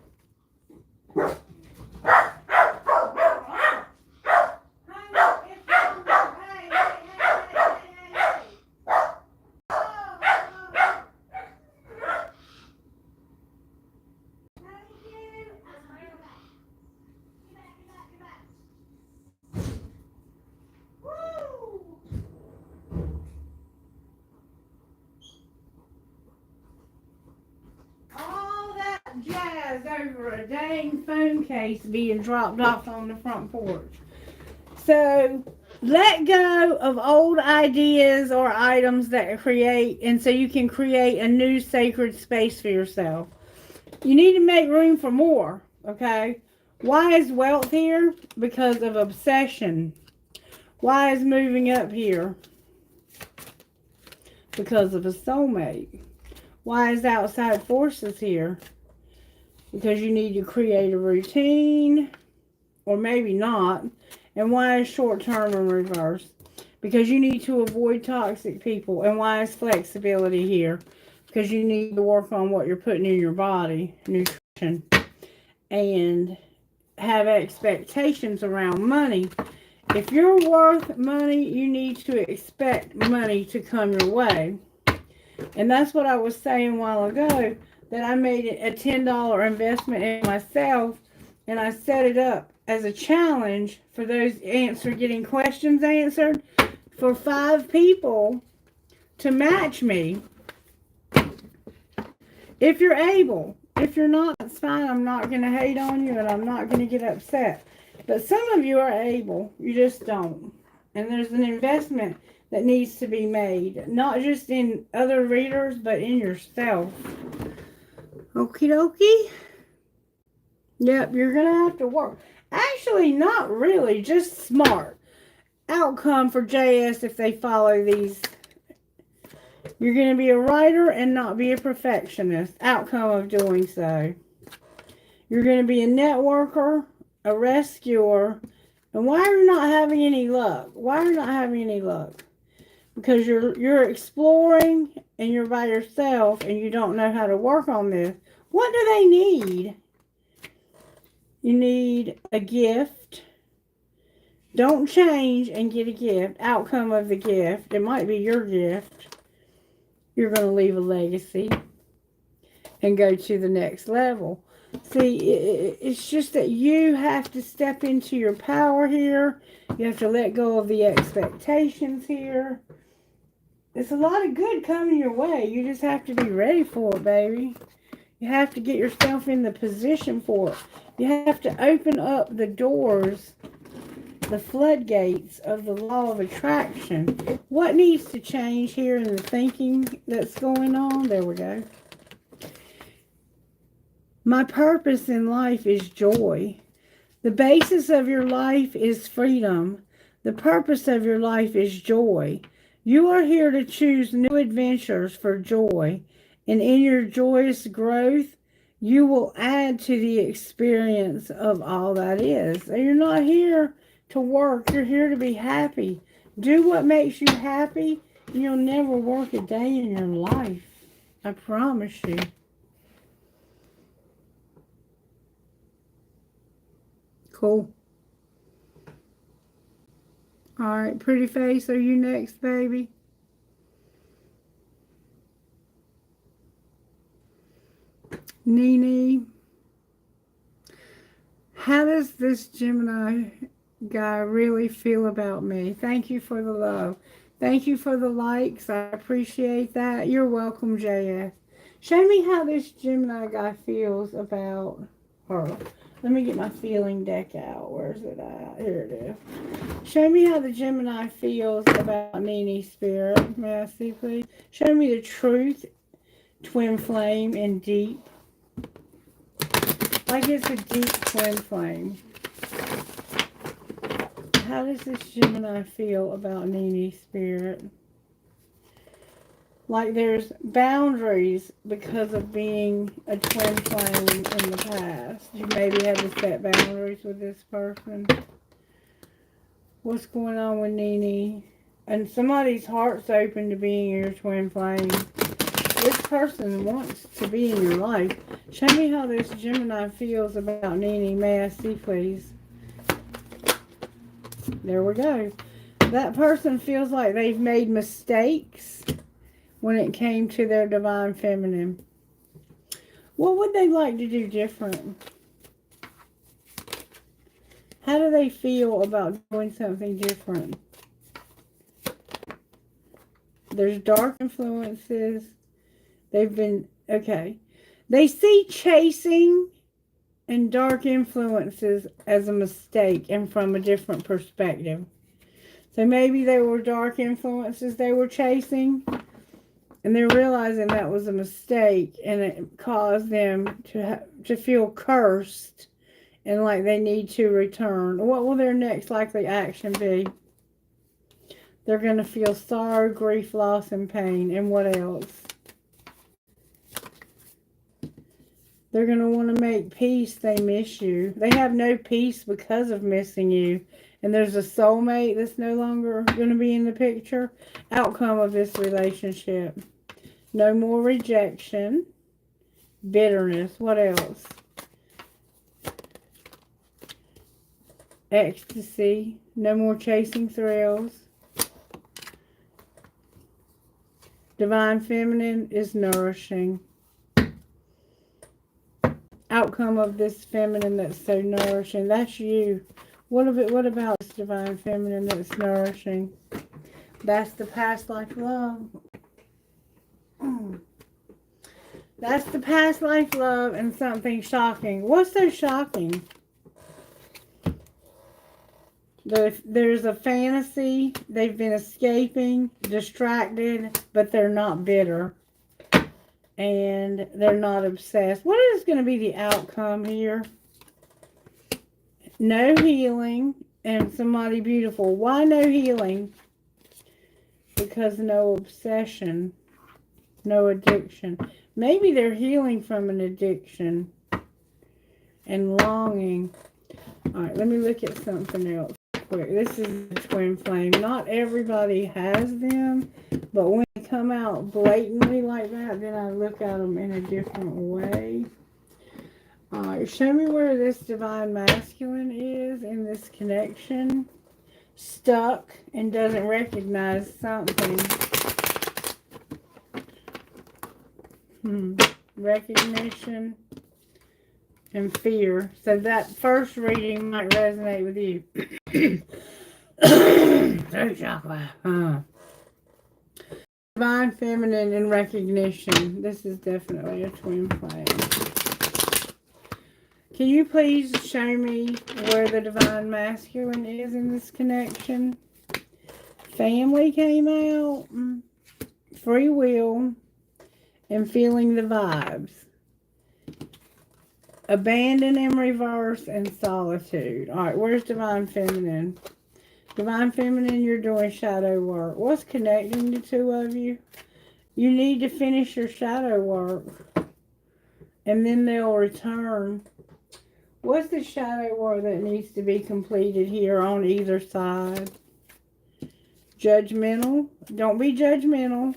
over a dang phone case being dropped off on the front porch. So let go of old ideas or items that create, and so you can create a new sacred space for yourself. You need to make room for more, okay? Why is wealth here? Because of obsession. Why is moving up here? Because of a soulmate. Why is outside forces here? Because you need to create a routine, or maybe not. And why is short term in reverse? Because you need to avoid toxic people. And why is flexibility here? Because you need to work on what you're putting in your body, nutrition, and have expectations around money. If you're worth money, you need to expect money to come your way. And that's what I was saying a while ago, that I made a $10 investment in myself, and I set it up as a challenge for those getting questions answered for 5 people to match me. If you're able. If you're not, that's fine. I'm not going to hate on you, and I'm not going to get upset. But some of you are able. You just don't. And there's an investment that needs to be made. Not just in other readers, but in yourself. Okie dokie. Yep, you're going to have to work. Actually, not really. Just smart. Outcome for JS if they follow these. You're going to be a writer and not be a perfectionist. Outcome of doing so. You're going to be a networker, a rescuer. And why are you not having any luck? Why are you not having any luck? Because you're exploring and you're by yourself and you don't know how to work on this. What do they need? You need a gift. Don't change and get a gift. Outcome of the gift. It might be your gift. You're going to leave a legacy and go to the next level. See, it's just that you have to step into your power here. You have to let go of the expectations here. There's a lot of good coming your way. You just have to be ready for it, baby. You have to get yourself in the position for it. You have to open up the doors, the floodgates of the law of attraction. What needs to change here in the thinking that's going on? There we go. My purpose in life is joy. The basis of your life is freedom. The purpose of your life is joy. You are here to choose new adventures for joy. And in your joyous growth, you will add to the experience of all that is. So you're not here to work. You're here to be happy. Do what makes you happy, and you'll never work a day in your life. I promise you. Cool. All right, pretty face, are you next, baby? Nene. How does this Gemini guy really feel about me? Thank you for the love. Thank you for the likes. I appreciate that. You're welcome, JS. Show me how this Gemini guy feels about her. Let me get my feeling deck out. Where's it at? Here it is. Show me how the Gemini feels about Nene Spirit. May I see, please? Show me the truth, twin flame, and deep. Like it's a deep twin flame. How does this Gemini feel about Nene Spirit? Like there's boundaries because of being a twin flame in the past. You maybe had to set boundaries with this person. What's going on with Nene? And somebody's heart's open to being your twin flame. This person wants to be in your life. Show me how this Gemini feels about Nene. May I see, please? There we go. That person feels like they've made mistakes when it came to their divine feminine. What would they like to do different? How do they feel about doing something different? There's dark influences. They've been, okay. They see chasing and dark influences as a mistake and from a different perspective. So maybe they were dark influences they were chasing, and they're realizing that was a mistake, and it caused them to feel cursed and like they need to return. What will their next likely action be? They're going to feel sorrow, grief, loss, and pain. And what else? They're going to want to make peace. They miss you. They have no peace because of missing you. And there's a soulmate that's no longer going to be in the picture. Outcome of this relationship. No more rejection. Bitterness. What else? Ecstasy. No more chasing thrills. Divine Feminine is nourishing. Outcome of this feminine that's so nourishing. That's you. What about this Divine Feminine that's nourishing? That's the past life love. That's the past life love and something shocking. What's so shocking? There's a fantasy. They've been escaping, distracted, but they're not bitter. And they're not obsessed. What is going to be the outcome here? No healing and somebody beautiful. Why no healing? Because no obsession. No addiction. Maybe they're healing from an addiction and longing. Alright, let me look at something else quick. This is the twin flame. Not everybody has them, but when they come out blatantly like that, then I look at them in a different way. Alright, show me where this divine masculine is in this connection. Stuck and doesn't recognize something. Recognition and fear. So that first reading might resonate with you. Throat chakra. Divine Feminine and recognition. This is definitely a twin flame. Can you please show me where the Divine Masculine is in this connection? Family came out. Free will. And feeling the vibes. Abandon in reverse and solitude. Alright, where's Divine Feminine? Divine Feminine, you're doing shadow work. What's connecting the two of you? You need to finish your shadow work. And then they'll return. What's the shadow work that needs to be completed here on either side? Judgmental. Don't be judgmental.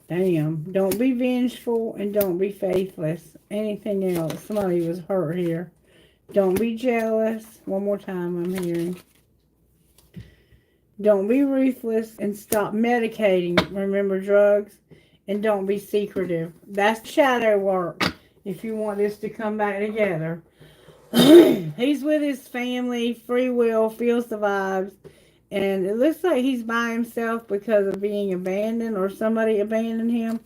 Damn. Don't be vengeful and don't be faithless. Anything else? Somebody was hurt here. Don't be jealous. One more time I'm hearing. Don't be ruthless and stop medicating. Remember drugs. And don't be secretive. That's shadow work. If you want this to come back together. He's with his family. Free will. Feels the vibes. And it looks like he's by himself because of being abandoned or somebody abandoned him.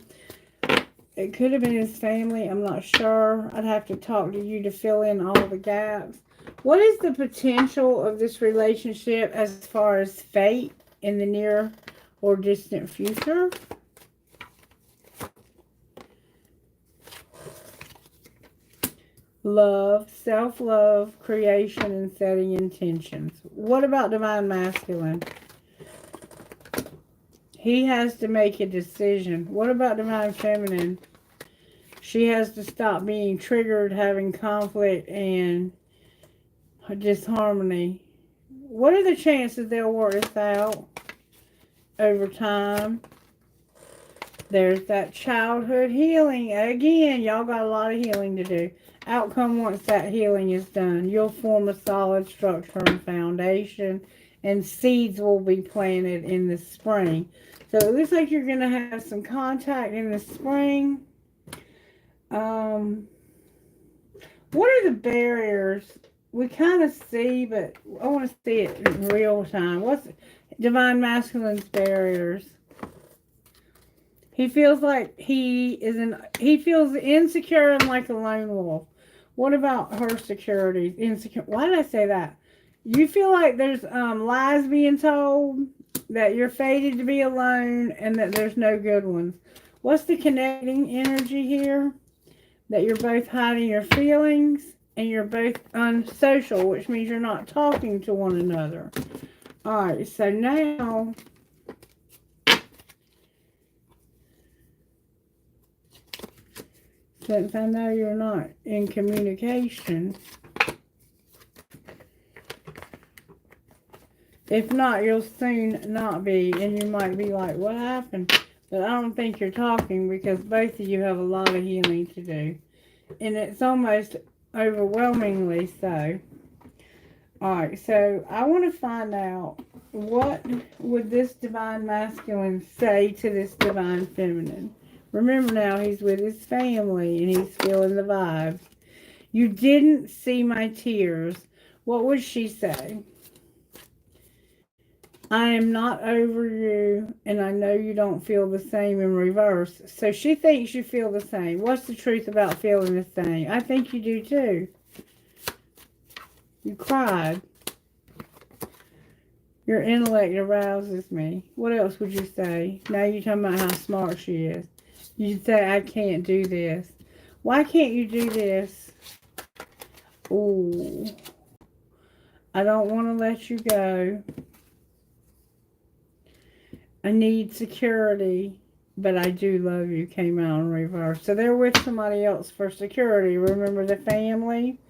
It could have been his family. I'm not sure. I'd have to talk to you to fill in all the gaps. What is the potential of this relationship as far as fate in the near or distant future? Love, self-love, creation, and setting intentions. What about Divine Masculine? He has to make a decision. What about Divine Feminine? She has to stop being triggered, having conflict, and disharmony. What are the chances they'll work this out over time? There's that childhood healing. Again, y'all got a lot of healing to do. Outcome once that healing is done. You'll form a solid structure and foundation. And seeds will be planted in the spring. So it looks like you're going to have some contact in the spring. What are the barriers? We kind of see, but I want to see it in real time. What's Divine Masculine's barriers? He feels like he feels insecure and like a lone wolf. What about her security? Insecure. Why did I say that? You feel like there's lies being told, that you're fated to be alone, and that there's no good ones. What's the connecting energy here? That you're both hiding your feelings and you're both unsocial, which means you're not talking to one another. Alright, so now since I know you're not in communication, if not, you'll soon not be, and you might be like, what happened? But I don't think you're talking because both of you have a lot of healing to do. And it's almost overwhelmingly so. Alright, so I want to find out, what would this divine masculine say to this divine feminine? Remember now, he's with his family and he's feeling the vibes. You didn't see my tears. What would she say? I am not over you, and I know you don't feel the same in reverse. So she thinks you feel the same. What's the truth about feeling the same? I think you do too. You cried. Your intellect arouses me. What else would you say? Now you're talking about how smart she is. You'd say, I can't do this. Why can't you do this? Ooh. I don't want to let you go. I need security, but I do love you, came out in reverse. So they're with somebody else for security. Remember the family?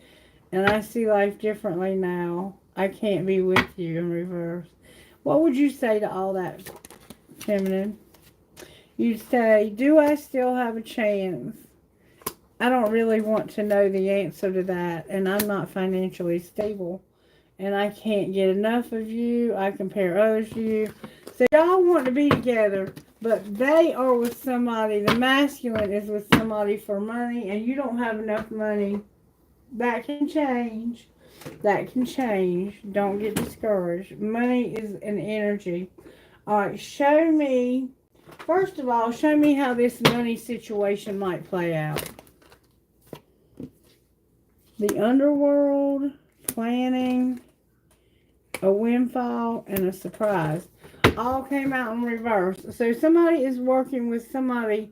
And I see life differently now. I can't be with you in reverse. What would you say to all that, feminine? You'd say, do I still have a chance? I don't really want to know the answer to that, and I'm not financially stable. And I can't get enough of you. I compare others to you. So y'all want to be together, but they are with somebody. The masculine is with somebody for money, and you don't have enough money. That can change. That can change. Don't get discouraged. Money is an energy. All right, show me. First of all, show me how this money situation might play out. The underworld, planning, a windfall, and a surprise. All came out in reverse. So somebody is working with somebody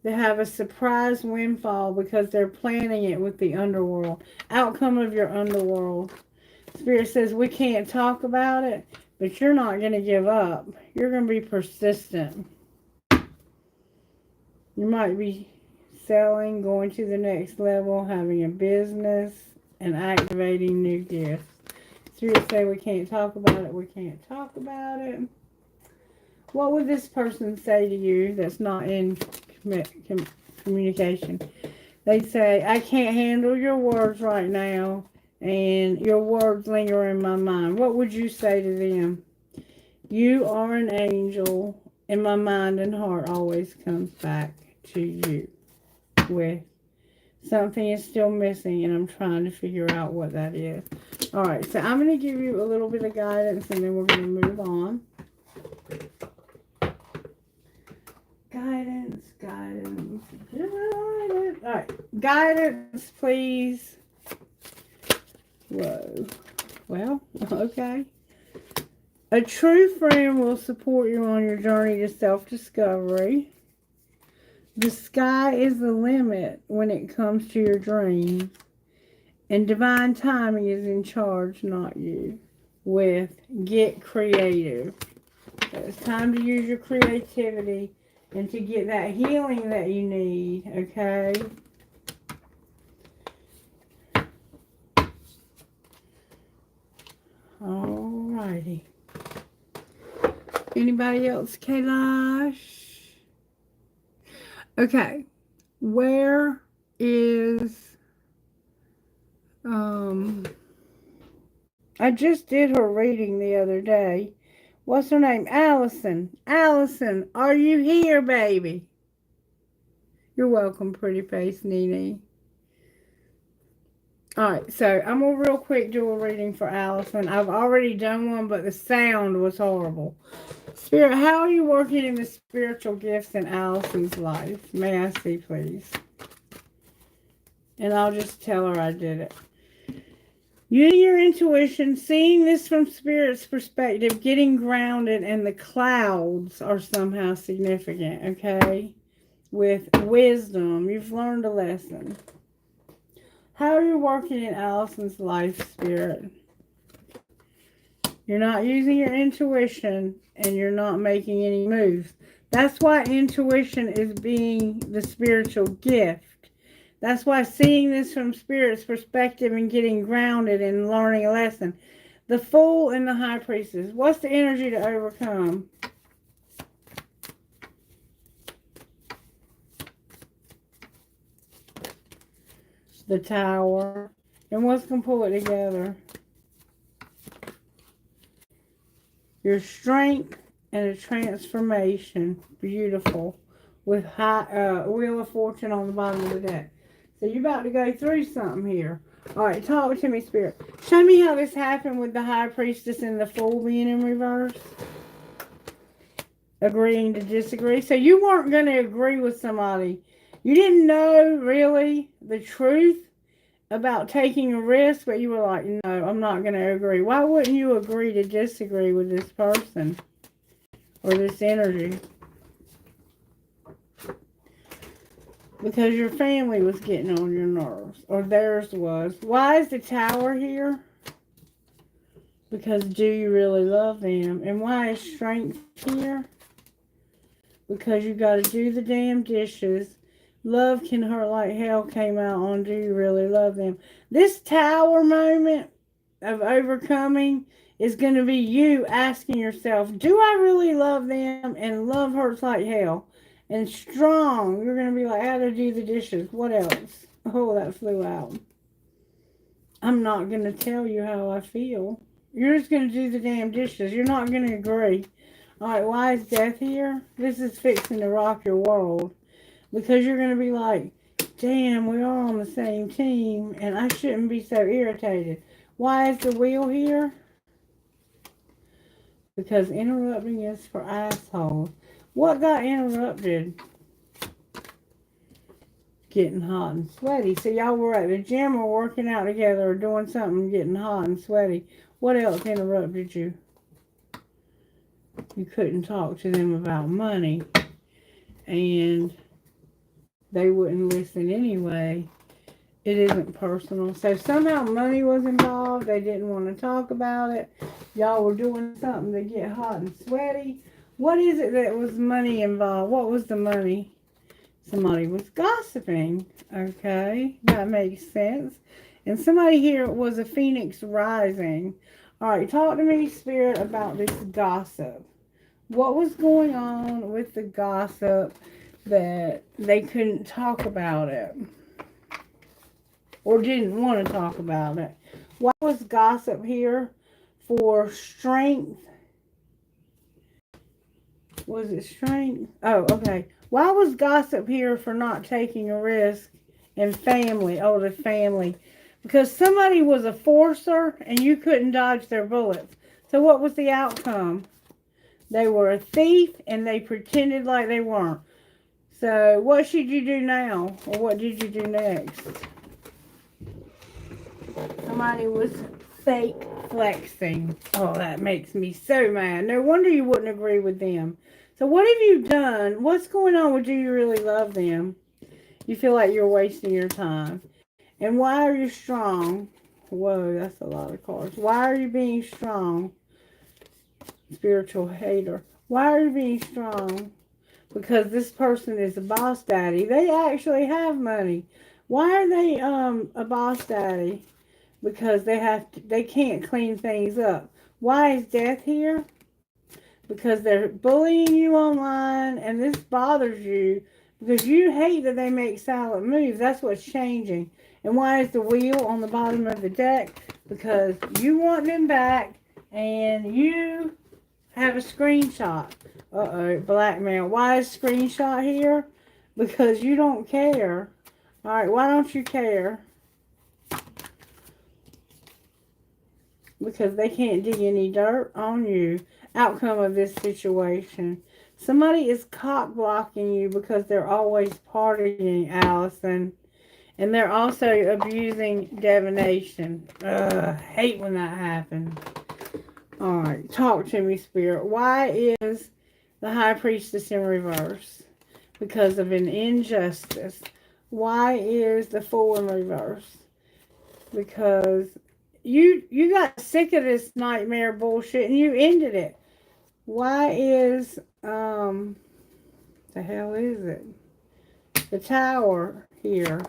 to have a surprise windfall because they're planning it with the underworld. Outcome of your underworld. Spirit says we can't talk about it, but you're not going to give up. You're going to be persistent. You might be selling, going to the next level, having a business, and activating new gifts. Spirit say we can't talk about it. We can't talk about it. What would this person say to you that's not in communication? They say, I can't handle your words right now, and your words linger in my mind. What would you say to them? You are an angel, and my mind and heart always comes back to you with something is still missing, and I'm trying to figure out what that is. All right, so I'm going to give you a little bit of guidance, and then we're going to move on. Guidance, guidance. All right, guidance, please. Whoa. Well, okay. A true friend will support you on your journey to self-discovery. The sky is the limit when it comes to your dreams. And divine timing is in charge, not you. With get creative. It's time to use your creativity and to get that healing that you need, okay? Alrighty. Anybody else, Kailash? Okay. Where is... I just did her reading the other day. What's her name? Allison. Allison, are you here, baby? You're welcome, pretty face Nene. Alright, so I'm going to real quick do a reading for Allison. I've already done one, but the sound was horrible. Spirit, how are you working in the spiritual gifts in Allison's life? May I see, please? And I'll just tell her I did it. Using your intuition, seeing this from Spirit's perspective, getting grounded, and the clouds are somehow significant, okay? With wisdom, you've learned a lesson. How are you working in Allison's life, Spirit? You're not using your intuition, and you're not making any moves. That's why intuition is being the spiritual gift. That's why seeing this from Spirit's perspective and getting grounded and learning a lesson. The Fool and the High Priestess. What's the energy to overcome? The Tower. And what's going to pull it together? Your strength and a transformation. Beautiful. With Wheel of Fortune on the bottom of the deck. So you're about to go through something here. Alright, talk to me, Spirit. Show me how this happened with the High Priestess and the Fool being in reverse. Agreeing to disagree. So you weren't going to agree with somebody. You didn't know, really, the truth about taking a risk, but you were like, no, I'm not going to agree. Why wouldn't you agree to disagree with this person or this energy? Because your family was getting on your nerves, or theirs was. Why is the Tower here? Because do you really love them? And why is Strength here? Because you got to do the damn dishes. Love can hurt like hell came out on do you really love them? This Tower moment of overcoming is going to be you asking yourself, do I really love them? And love hurts like hell. And strong, you're going to be like, how to do the dishes. What else? Oh, that flew out. I'm not going to tell you how I feel. You're just going to do the damn dishes. You're not going to agree. All right, why is Death here? This is fixing to rock your world. Because you're going to be like, damn, we're all on the same team, and I shouldn't be so irritated. Why is the Wheel here? Because interrupting is for assholes. What got interrupted? Getting hot and sweaty. So y'all were at the gym or working out together or doing something getting hot and sweaty. What else interrupted you? You couldn't talk to them about money. And they wouldn't listen anyway. It isn't personal. So somehow money was involved. They didn't want to talk about it. Y'all were doing something to get hot and sweaty. What is it that was money involved? What was the money? Somebody was gossiping. Okay, that makes sense. And somebody here was a phoenix rising. All right, talk to me, Spirit, about this gossip. What was going on with the gossip that they couldn't talk about it? Or didn't want to talk about it? Why was gossip here? For strength. Was it strength? Oh, okay. Why was gossip here for not taking a risk? And family. Oh, the family. Because somebody was a forcer and you couldn't dodge their bullets. So what was the outcome? They were a thief and they pretended like they weren't. So what should you do now? Or what did you do next? Somebody was fake flexing. Oh, that makes me so mad. No wonder you wouldn't agree with them. So what have you done? What's going on with do you really love them? You feel like you're wasting your time. And why are you strong? Whoa, that's a lot of cards. Why are you being strong? Spiritual hater. Why are you being strong? Because this person is a boss daddy. They actually have money. Why are they a boss daddy? Because they can't clean things up. Why is Death here? Because they're bullying you online, and this bothers you because you hate that they make silent moves. That's what's changing. And why is the Wheel on the bottom of the deck? Because you want them back, and you have a screenshot. Uh-oh, blackmail. Why is screenshot here? Because you don't care. All right, why don't you care? because they can't dig any dirt on you. Outcome of this situation. Somebody is cock blocking you because they're always partying, Allison. And they're also abusing divination. Ugh, hate when that happens. Alright, talk to me, Spirit. Why is the High Priestess in reverse? Because of an injustice. Why is the Fool in reverse? Because you got sick of this nightmare bullshit and you ended it. Why is, the hell is it? The Tower here.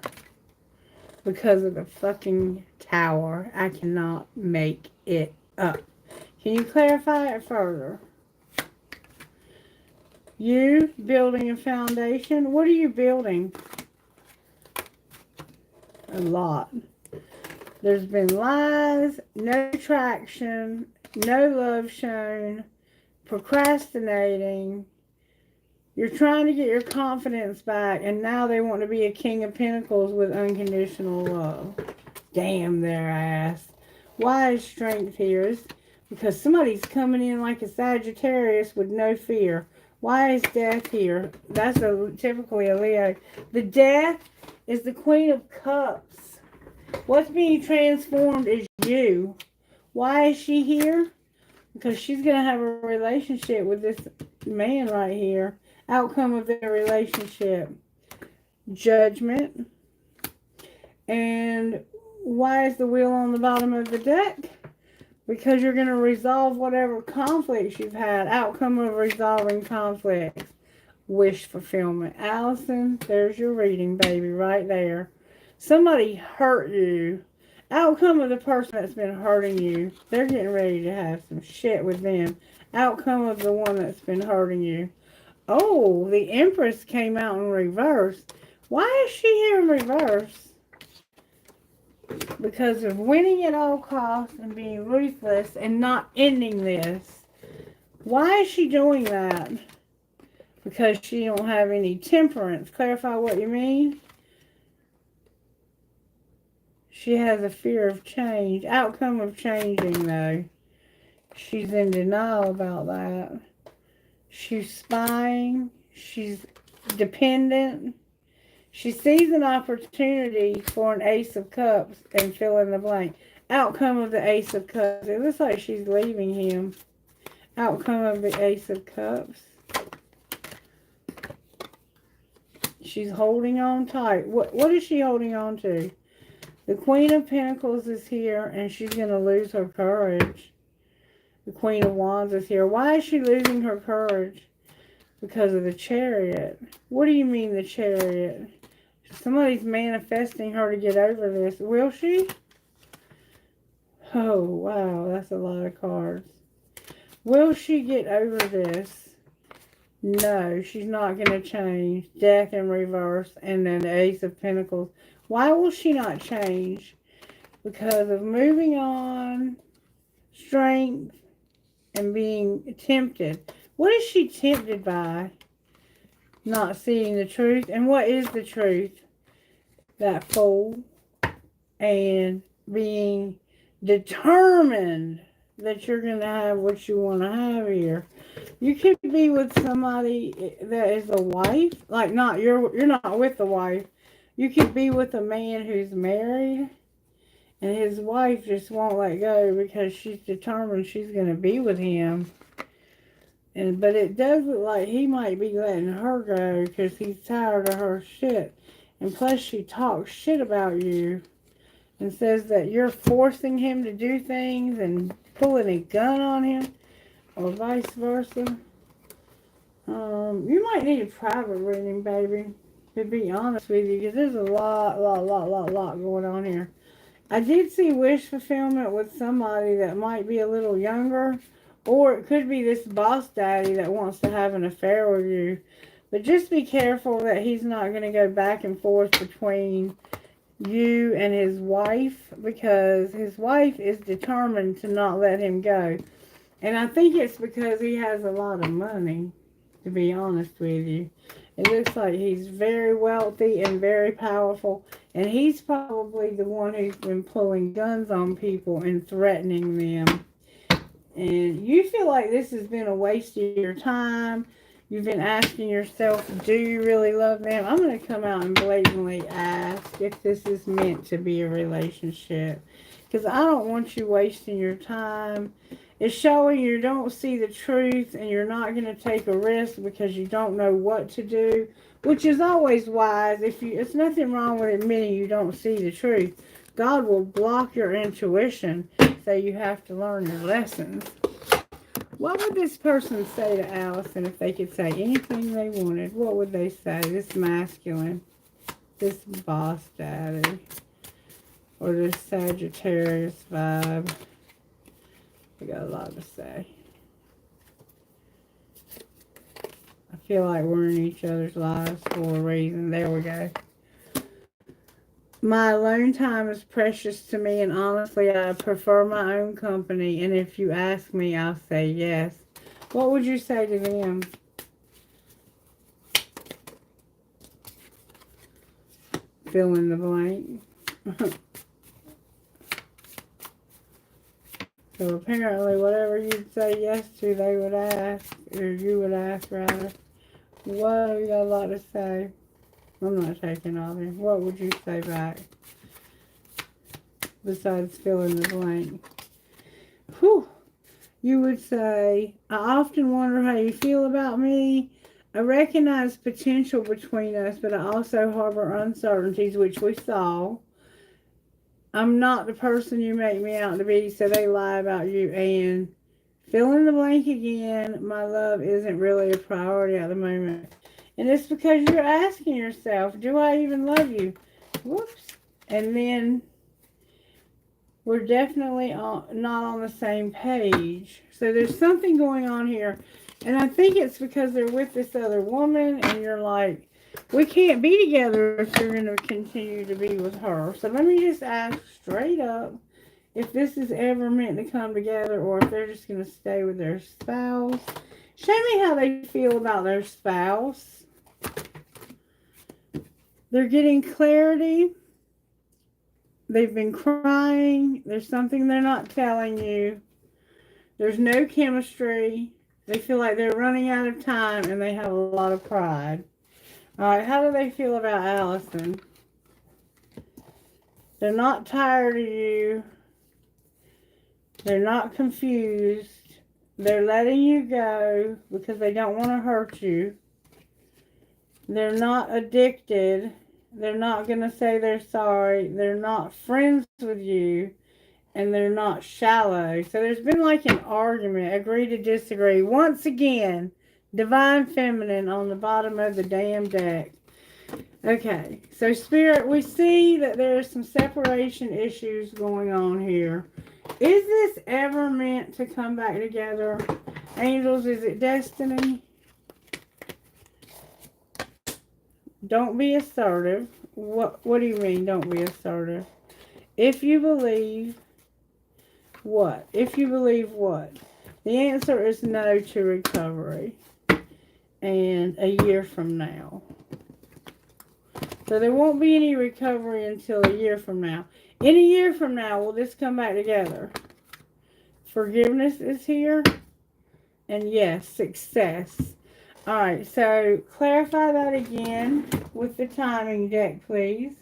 Because of the fucking Tower. I cannot make it up. Can you clarify it further? You building a foundation. What are you building? A lot. There's been lies, no traction, no love shown, procrastinating. You're trying to get your confidence back, and now they want to be a King of Pentacles with unconditional love. Damn their ass. Why is strength here? It's because somebody's coming in like a Sagittarius with no fear. Why is death here? That's typically a Leo. The death is the Queen of Cups. What's being transformed is you. Why is she here? Because she's going to have a relationship with this man right here. Outcome of their relationship. Judgment. And why is the wheel on the bottom of the deck? Because you're going to resolve whatever conflicts you've had. Outcome of resolving conflicts. Wish fulfillment. Allison, there's your reading, baby, right there. Somebody hurt you. Outcome of the person that's been hurting you. They're getting ready to have some shit with them. Outcome of the one that's been hurting you. Oh, the Empress came out in reverse. Why is she here in reverse? Because of winning at all costs and being ruthless and not ending this. Why is she doing that? Because she don't have any temperance. Clarify what you mean. She has a fear of change. Outcome of changing, though. She's in denial about that. She's spying. She's dependent. She sees an opportunity for an Ace of Cups and fill in the blank. Outcome of the Ace of Cups. It looks like she's leaving him. Outcome of the Ace of Cups. She's holding on tight. What is she holding on to? The Queen of Pentacles is here, and she's going to lose her courage. The Queen of Wands is here. Why is she losing her courage? Because of the Chariot. What do you mean the Chariot? Somebody's manifesting her to get over this. Will she? Oh, wow. That's a lot of cards. Will she get over this? No, she's not going to change. Death in reverse, and then the Ace of Pentacles. Why will she not change? Because of moving on, strength, and being tempted. What is she tempted by? Not seeing the truth. And what is the truth? That Fool. And being determined that you're going to have what you want to have here. You could be with somebody that is a wife. Like, you're not with the wife. You could be with a man who's married, and his wife just won't let go because she's determined she's going to be with him. But it does look like he might be letting her go because he's tired of her shit. And plus, she talks shit about you and says that you're forcing him to do things and pulling a gun on him, or vice versa. You might need a private reading, baby, to be honest with you, because there's a lot going on here. I did see wish fulfillment with somebody that might be a little younger, or it could be this boss daddy that wants to have an affair with you. But just be careful that he's not going to go back and forth between you and his wife, because his wife is determined to not let him go. And I think it's because he has a lot of money, to be honest with you. It looks like he's very wealthy and very powerful. And he's probably the one who's been pulling guns on people and threatening them. And you feel like this has been a waste of your time. You've been asking yourself, do you really love them? I'm going to come out and blatantly ask if this is meant to be a relationship. Because I don't want you wasting your time. It's showing you don't see the truth and you're not going to take a risk because you don't know what to do, which is always wise. It's nothing wrong with admitting you don't see the truth. God will block your intuition, so you have to learn your lessons. What would this person say to Allison if they could say anything they wanted? What would they say? This masculine, this boss daddy, or this Sagittarius vibe? We got a lot to say. I feel like we're in each other's lives for a reason. There we go. My alone time is precious to me, and honestly, I prefer my own company. And if you ask me, I'll say yes. What would you say to them? Fill in the blank. So apparently, whatever you'd say yes to, they would ask, or you would ask rather. What? You got a lot to say. I'm not taking all this. What would you say back? Besides fill in the blank. Whew. You would say, I often wonder how you feel about me. I recognize potential between us, but I also harbor uncertainties, which we saw. I'm not the person you make me out to be, so they lie about you. And fill in the blank again. My love isn't really a priority at the moment. And it's because you're asking yourself, do I even love you? Whoops. And then we're definitely not on the same page. So there's something going on here. And I think it's because they're with this other woman and you're like, we can't be together if you're going to continue to be with her. So let me just ask straight up if this is ever meant to come together or if they're just going to stay with their spouse. Show me how they feel about their spouse. They're getting clarity. They've been crying. There's something they're not telling you. There's no chemistry. They feel like they're running out of time and they have a lot of pride. All right, how do they feel about Allison? They're not tired of you. They're not confused. They're letting you go because they don't want to hurt you. They're not addicted. They're not going to say they're sorry. They're not friends with you. And they're not shallow. So there's been like an argument. Agree to disagree. Once again, Divine Feminine on the bottom of the damn deck. Okay. So Spirit, we see that there's some separation issues going on here. Is this ever meant to come back together? Angels, is it destiny? Don't be assertive. What do you mean, don't be assertive? If you believe what? If you believe what? The answer is no to recovery. And a year from now. So there won't be any recovery until a year from now. In a year from now, will this come back together? Forgiveness is here. And yes, success. Alright, so clarify that again with the timing deck, please.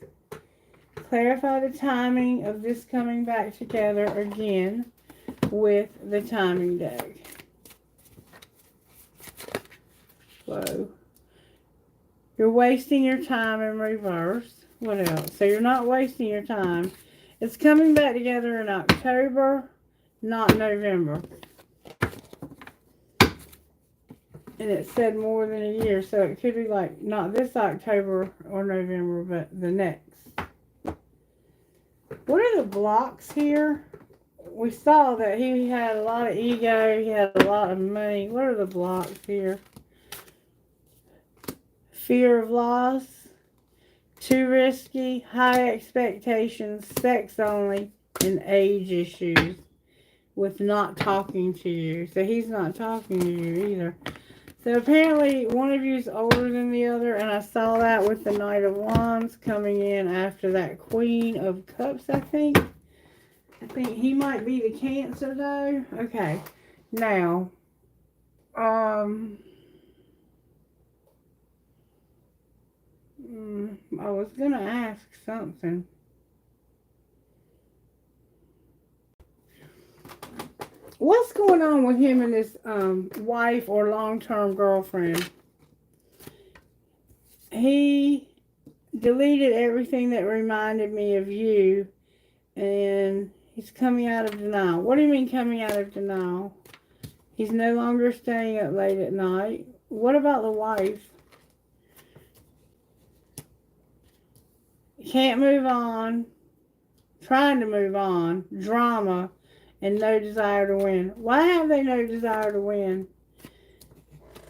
Clarify the timing of this coming back together again with the timing deck. Whoa. You're wasting your time in reverse. What else? So you're not wasting your time. It's coming back together in October, not November. And it said more than a year, so it could be like not this October or November, but the next. What are the blocks here? We saw that he had a lot of ego, he had a lot of money. What are the blocks here? Fear of loss, too risky, high expectations, sex only, and age issues with not talking to you. So he's not talking to you either. So apparently one of you is older than the other, and I saw that with the Knight of Wands coming in after that Queen of Cups, I think. I think he might be the Cancer, though. Okay. Now, I was going to ask something. What's going on with him and his wife or long-term girlfriend? He deleted everything that reminded me of you, and he's coming out of denial. What do you mean coming out of denial? He's no longer staying up late at night. What about the wife? Can't move on. Trying to move on. Drama. And no desire to win. Why have they no desire to win?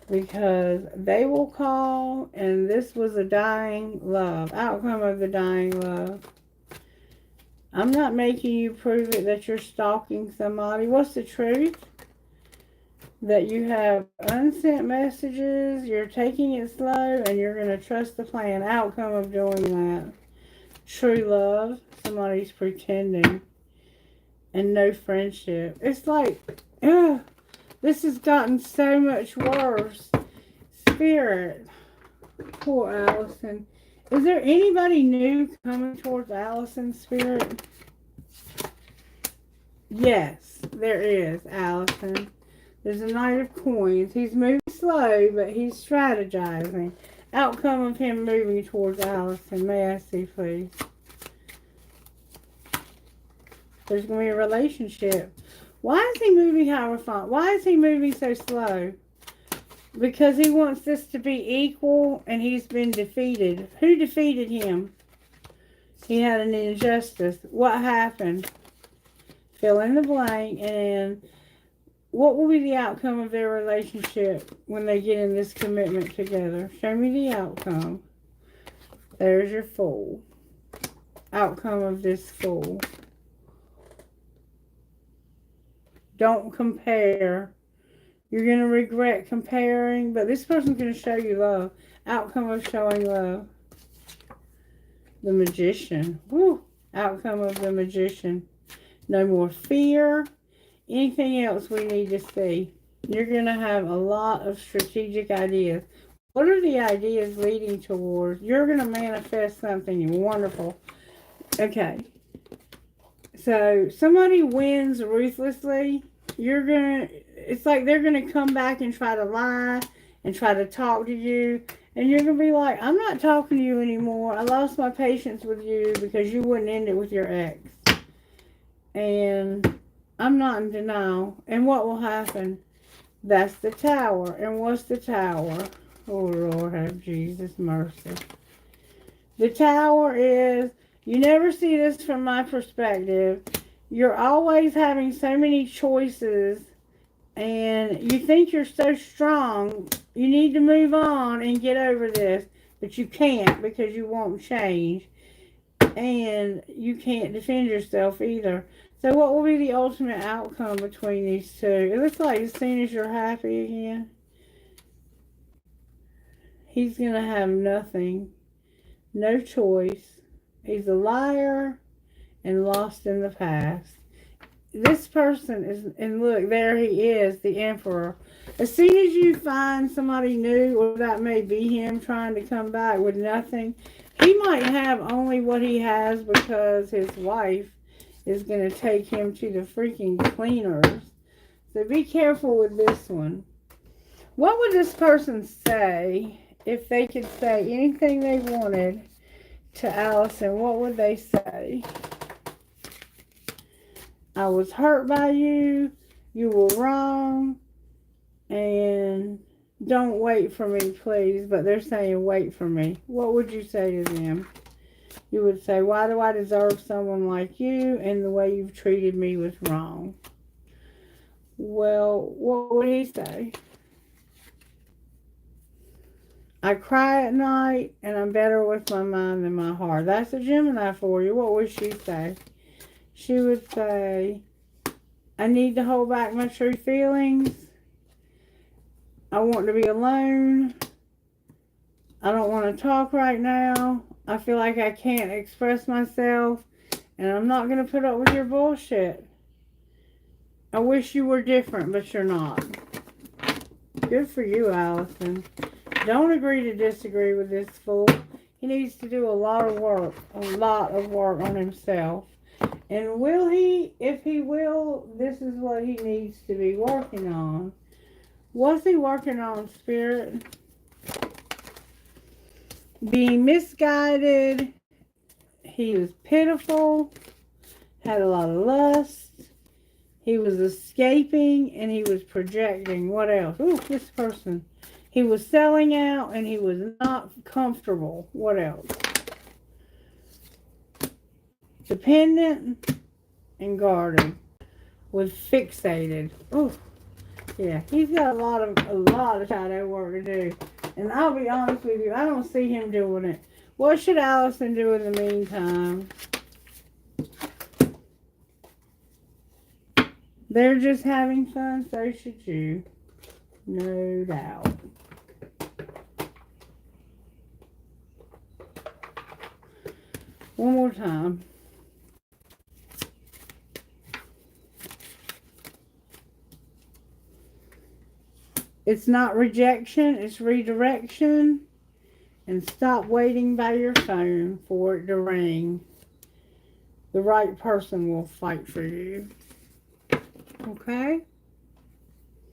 Because they will call, and this was a dying love. Outcome of the dying love. I'm not making you prove it that you're stalking somebody. What's the truth? That you have unsent messages, you're taking it slow, and you're going to trust the plan. Outcome of doing that. True love. Somebody's pretending. And no friendship. It's like, ugh, this has gotten so much worse. Spirit. Poor Allison. Is there anybody new coming towards Allison's spirit? Yes, there is, Allison. There's a Knight of Coins. He's moving slow, but he's strategizing. Outcome of him moving towards Allison. May I see, please? There's going to be a relationship. Why is he moving Hierophant? Why is he moving so slow? Because he wants this to be equal, and he's been defeated. Who defeated him? He had an injustice. What happened? Fill in the blank, and what will be the outcome of their relationship when they get in this commitment together? Show me the outcome. There's your Fool. Outcome of this Fool. Don't compare. You're going to regret comparing, but this person's going to show you love. Outcome of showing love. The Magician. Woo. Outcome of the Magician. No more fear. Anything else we need to see? You're going to have a lot of strategic ideas. What are the ideas leading towards? You're going to manifest something wonderful. Okay. So, somebody wins ruthlessly. It's like they're going to come back and try to lie and try to talk to you. And you're going to be like, I'm not talking to you anymore. I lost my patience with you because you wouldn't end it with your ex. And I'm not in denial. And what will happen? That's the Tower. And what's the Tower? Oh, Lord, have Jesus mercy. The Tower is, you never see this from my perspective. You're always having so many choices, and you think you're so strong. You need to move on and get over this, but you can't because you won't change, and you can't defend yourself either. So what will be the ultimate outcome between these two? It looks like as soon as you're happy again, he's going to have nothing, no choice. He's a liar and lost in the past. This person is, and look, there he is, the Emperor. As soon as you find somebody new, or that may be him trying to come back with nothing, he might have only what he has because his wife is going to take him to the freaking cleaners. So be careful with this one. What would this person say if they could say anything they wanted to Allison? What would they say? I was hurt by you. You were wrong. And don't wait for me, please. But they're saying wait for me. What would you say to them? You would say, why do I deserve someone like you? And the way you've treated me was wrong. Well, what would he say? I cry at night, and I'm better with my mind than my heart. That's a Gemini for you. What would she say? She would say, I need to hold back my true feelings. I want to be alone. I don't want to talk right now. I feel like I can't express myself. And I'm not going to put up with your bullshit. I wish you were different, but you're not. Good for you, Allison. Don't agree to disagree with this fool. He needs to do a lot of work on himself. And will he? If he will, this is what he needs to be working on. What's he working on, Spirit? Being misguided. He was pitiful. Had a lot of lust. He was escaping and he was projecting. What else? Ooh, this person. He was selling out and he was not comfortable. What else? Dependent and guarded. Was fixated. Ooh. Yeah, he's got a lot of shadow work to do. And I'll be honest with you, I don't see him doing it. What should Allison do in the meantime? They're just having fun, so should you. No doubt. One more time. It's not rejection, it's redirection. And stop waiting by your phone for it to ring. The right person will fight for you. Okay?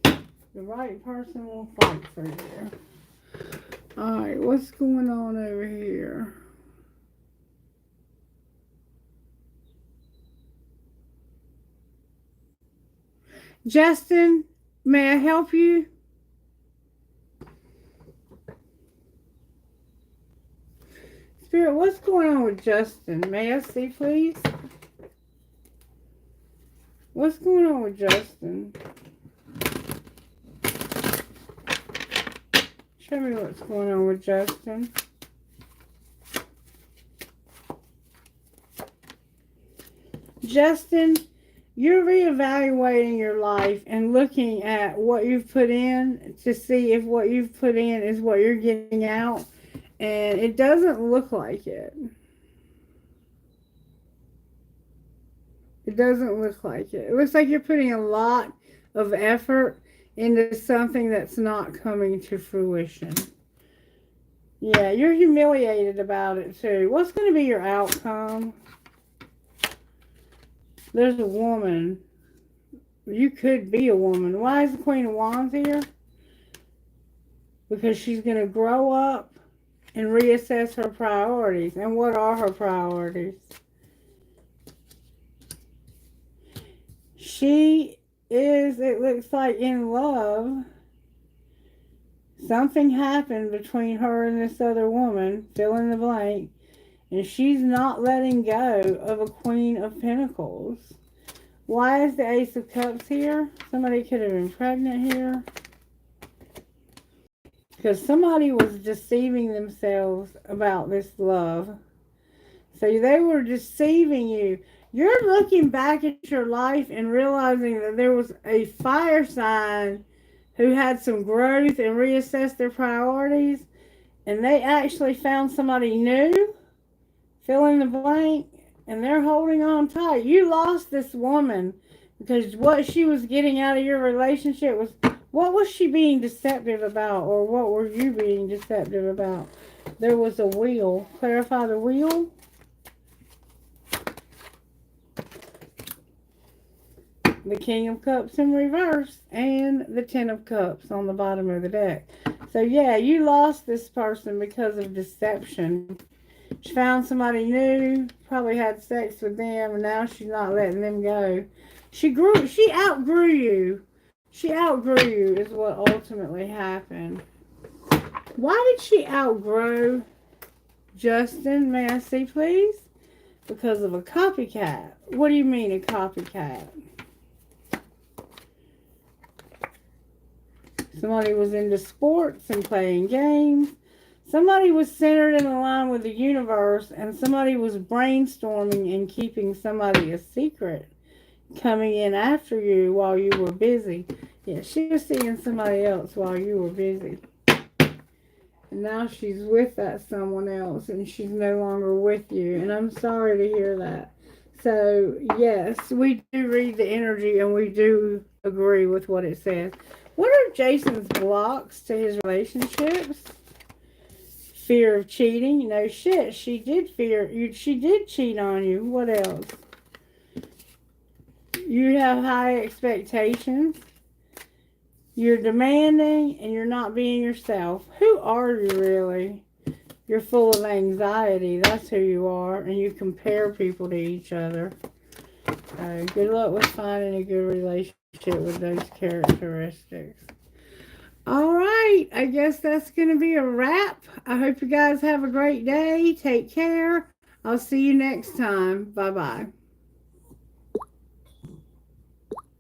The right person will fight for you. Alright, what's going on over here? Justin, may I help you? Spirit, what's going on with Justin? May I see, please? What's going on with Justin? Show me what's going on with Justin. Justin, you're reevaluating your life and looking at what you've put in to see if what you've put in is what you're getting out. And it doesn't look like it. It doesn't look like it. It looks like you're putting a lot of effort into something that's not coming to fruition. Yeah, you're humiliated about it too. What's going to be your outcome? There's a woman. You could be a woman. Why is the Queen of Wands here? Because she's going to grow up and reassess her priorities. And what are her priorities? She is, it looks like, in love. Something happened between her and this other woman, fill in the blank, and she's not letting go of a Queen of Pentacles. Why is the Ace of Cups here? Somebody could have been pregnant here. Because somebody was deceiving themselves about this love. So they were deceiving you. You're looking back at your life and realizing that there was a fire sign who had some growth and reassessed their priorities. And they actually found somebody new. Fill in the blank. And they're holding on tight. You lost this woman because what she was getting out of your relationship was... What was she being deceptive about, or what were you being deceptive about? There was a wheel. Clarify the wheel. The King of Cups in reverse, and the Ten of Cups on the bottom of the deck. So yeah, you lost this person because of deception. She found somebody new, probably had sex with them, and now she's not letting them go. She outgrew you. She outgrew you is what ultimately happened. Why did she outgrow Justin? May I see, please? Because of a copycat. What do you mean a copycat? Somebody was into sports and playing games. Somebody was centered and aligned with the universe, and somebody was brainstorming and keeping somebody a secret. coming in after you while you were busy. Yeah, she was seeing somebody else while you were busy. And now she's with that someone else and she's no longer with you. And I'm sorry to hear that. So, yes, we do read the energy and we do agree with what it says. What are Jason's blocks to his relationships? Fear of cheating. You know, shit, she did fear you. She did cheat on you. What else? You have high expectations. You're demanding and you're not being yourself. Who are you really? You're full of anxiety. That's who you are. And you compare people to each other. Good luck with finding a good relationship with those characteristics. All right. I guess that's going to be a wrap. I hope you guys have a great day. Take care. I'll see you next time. Bye bye.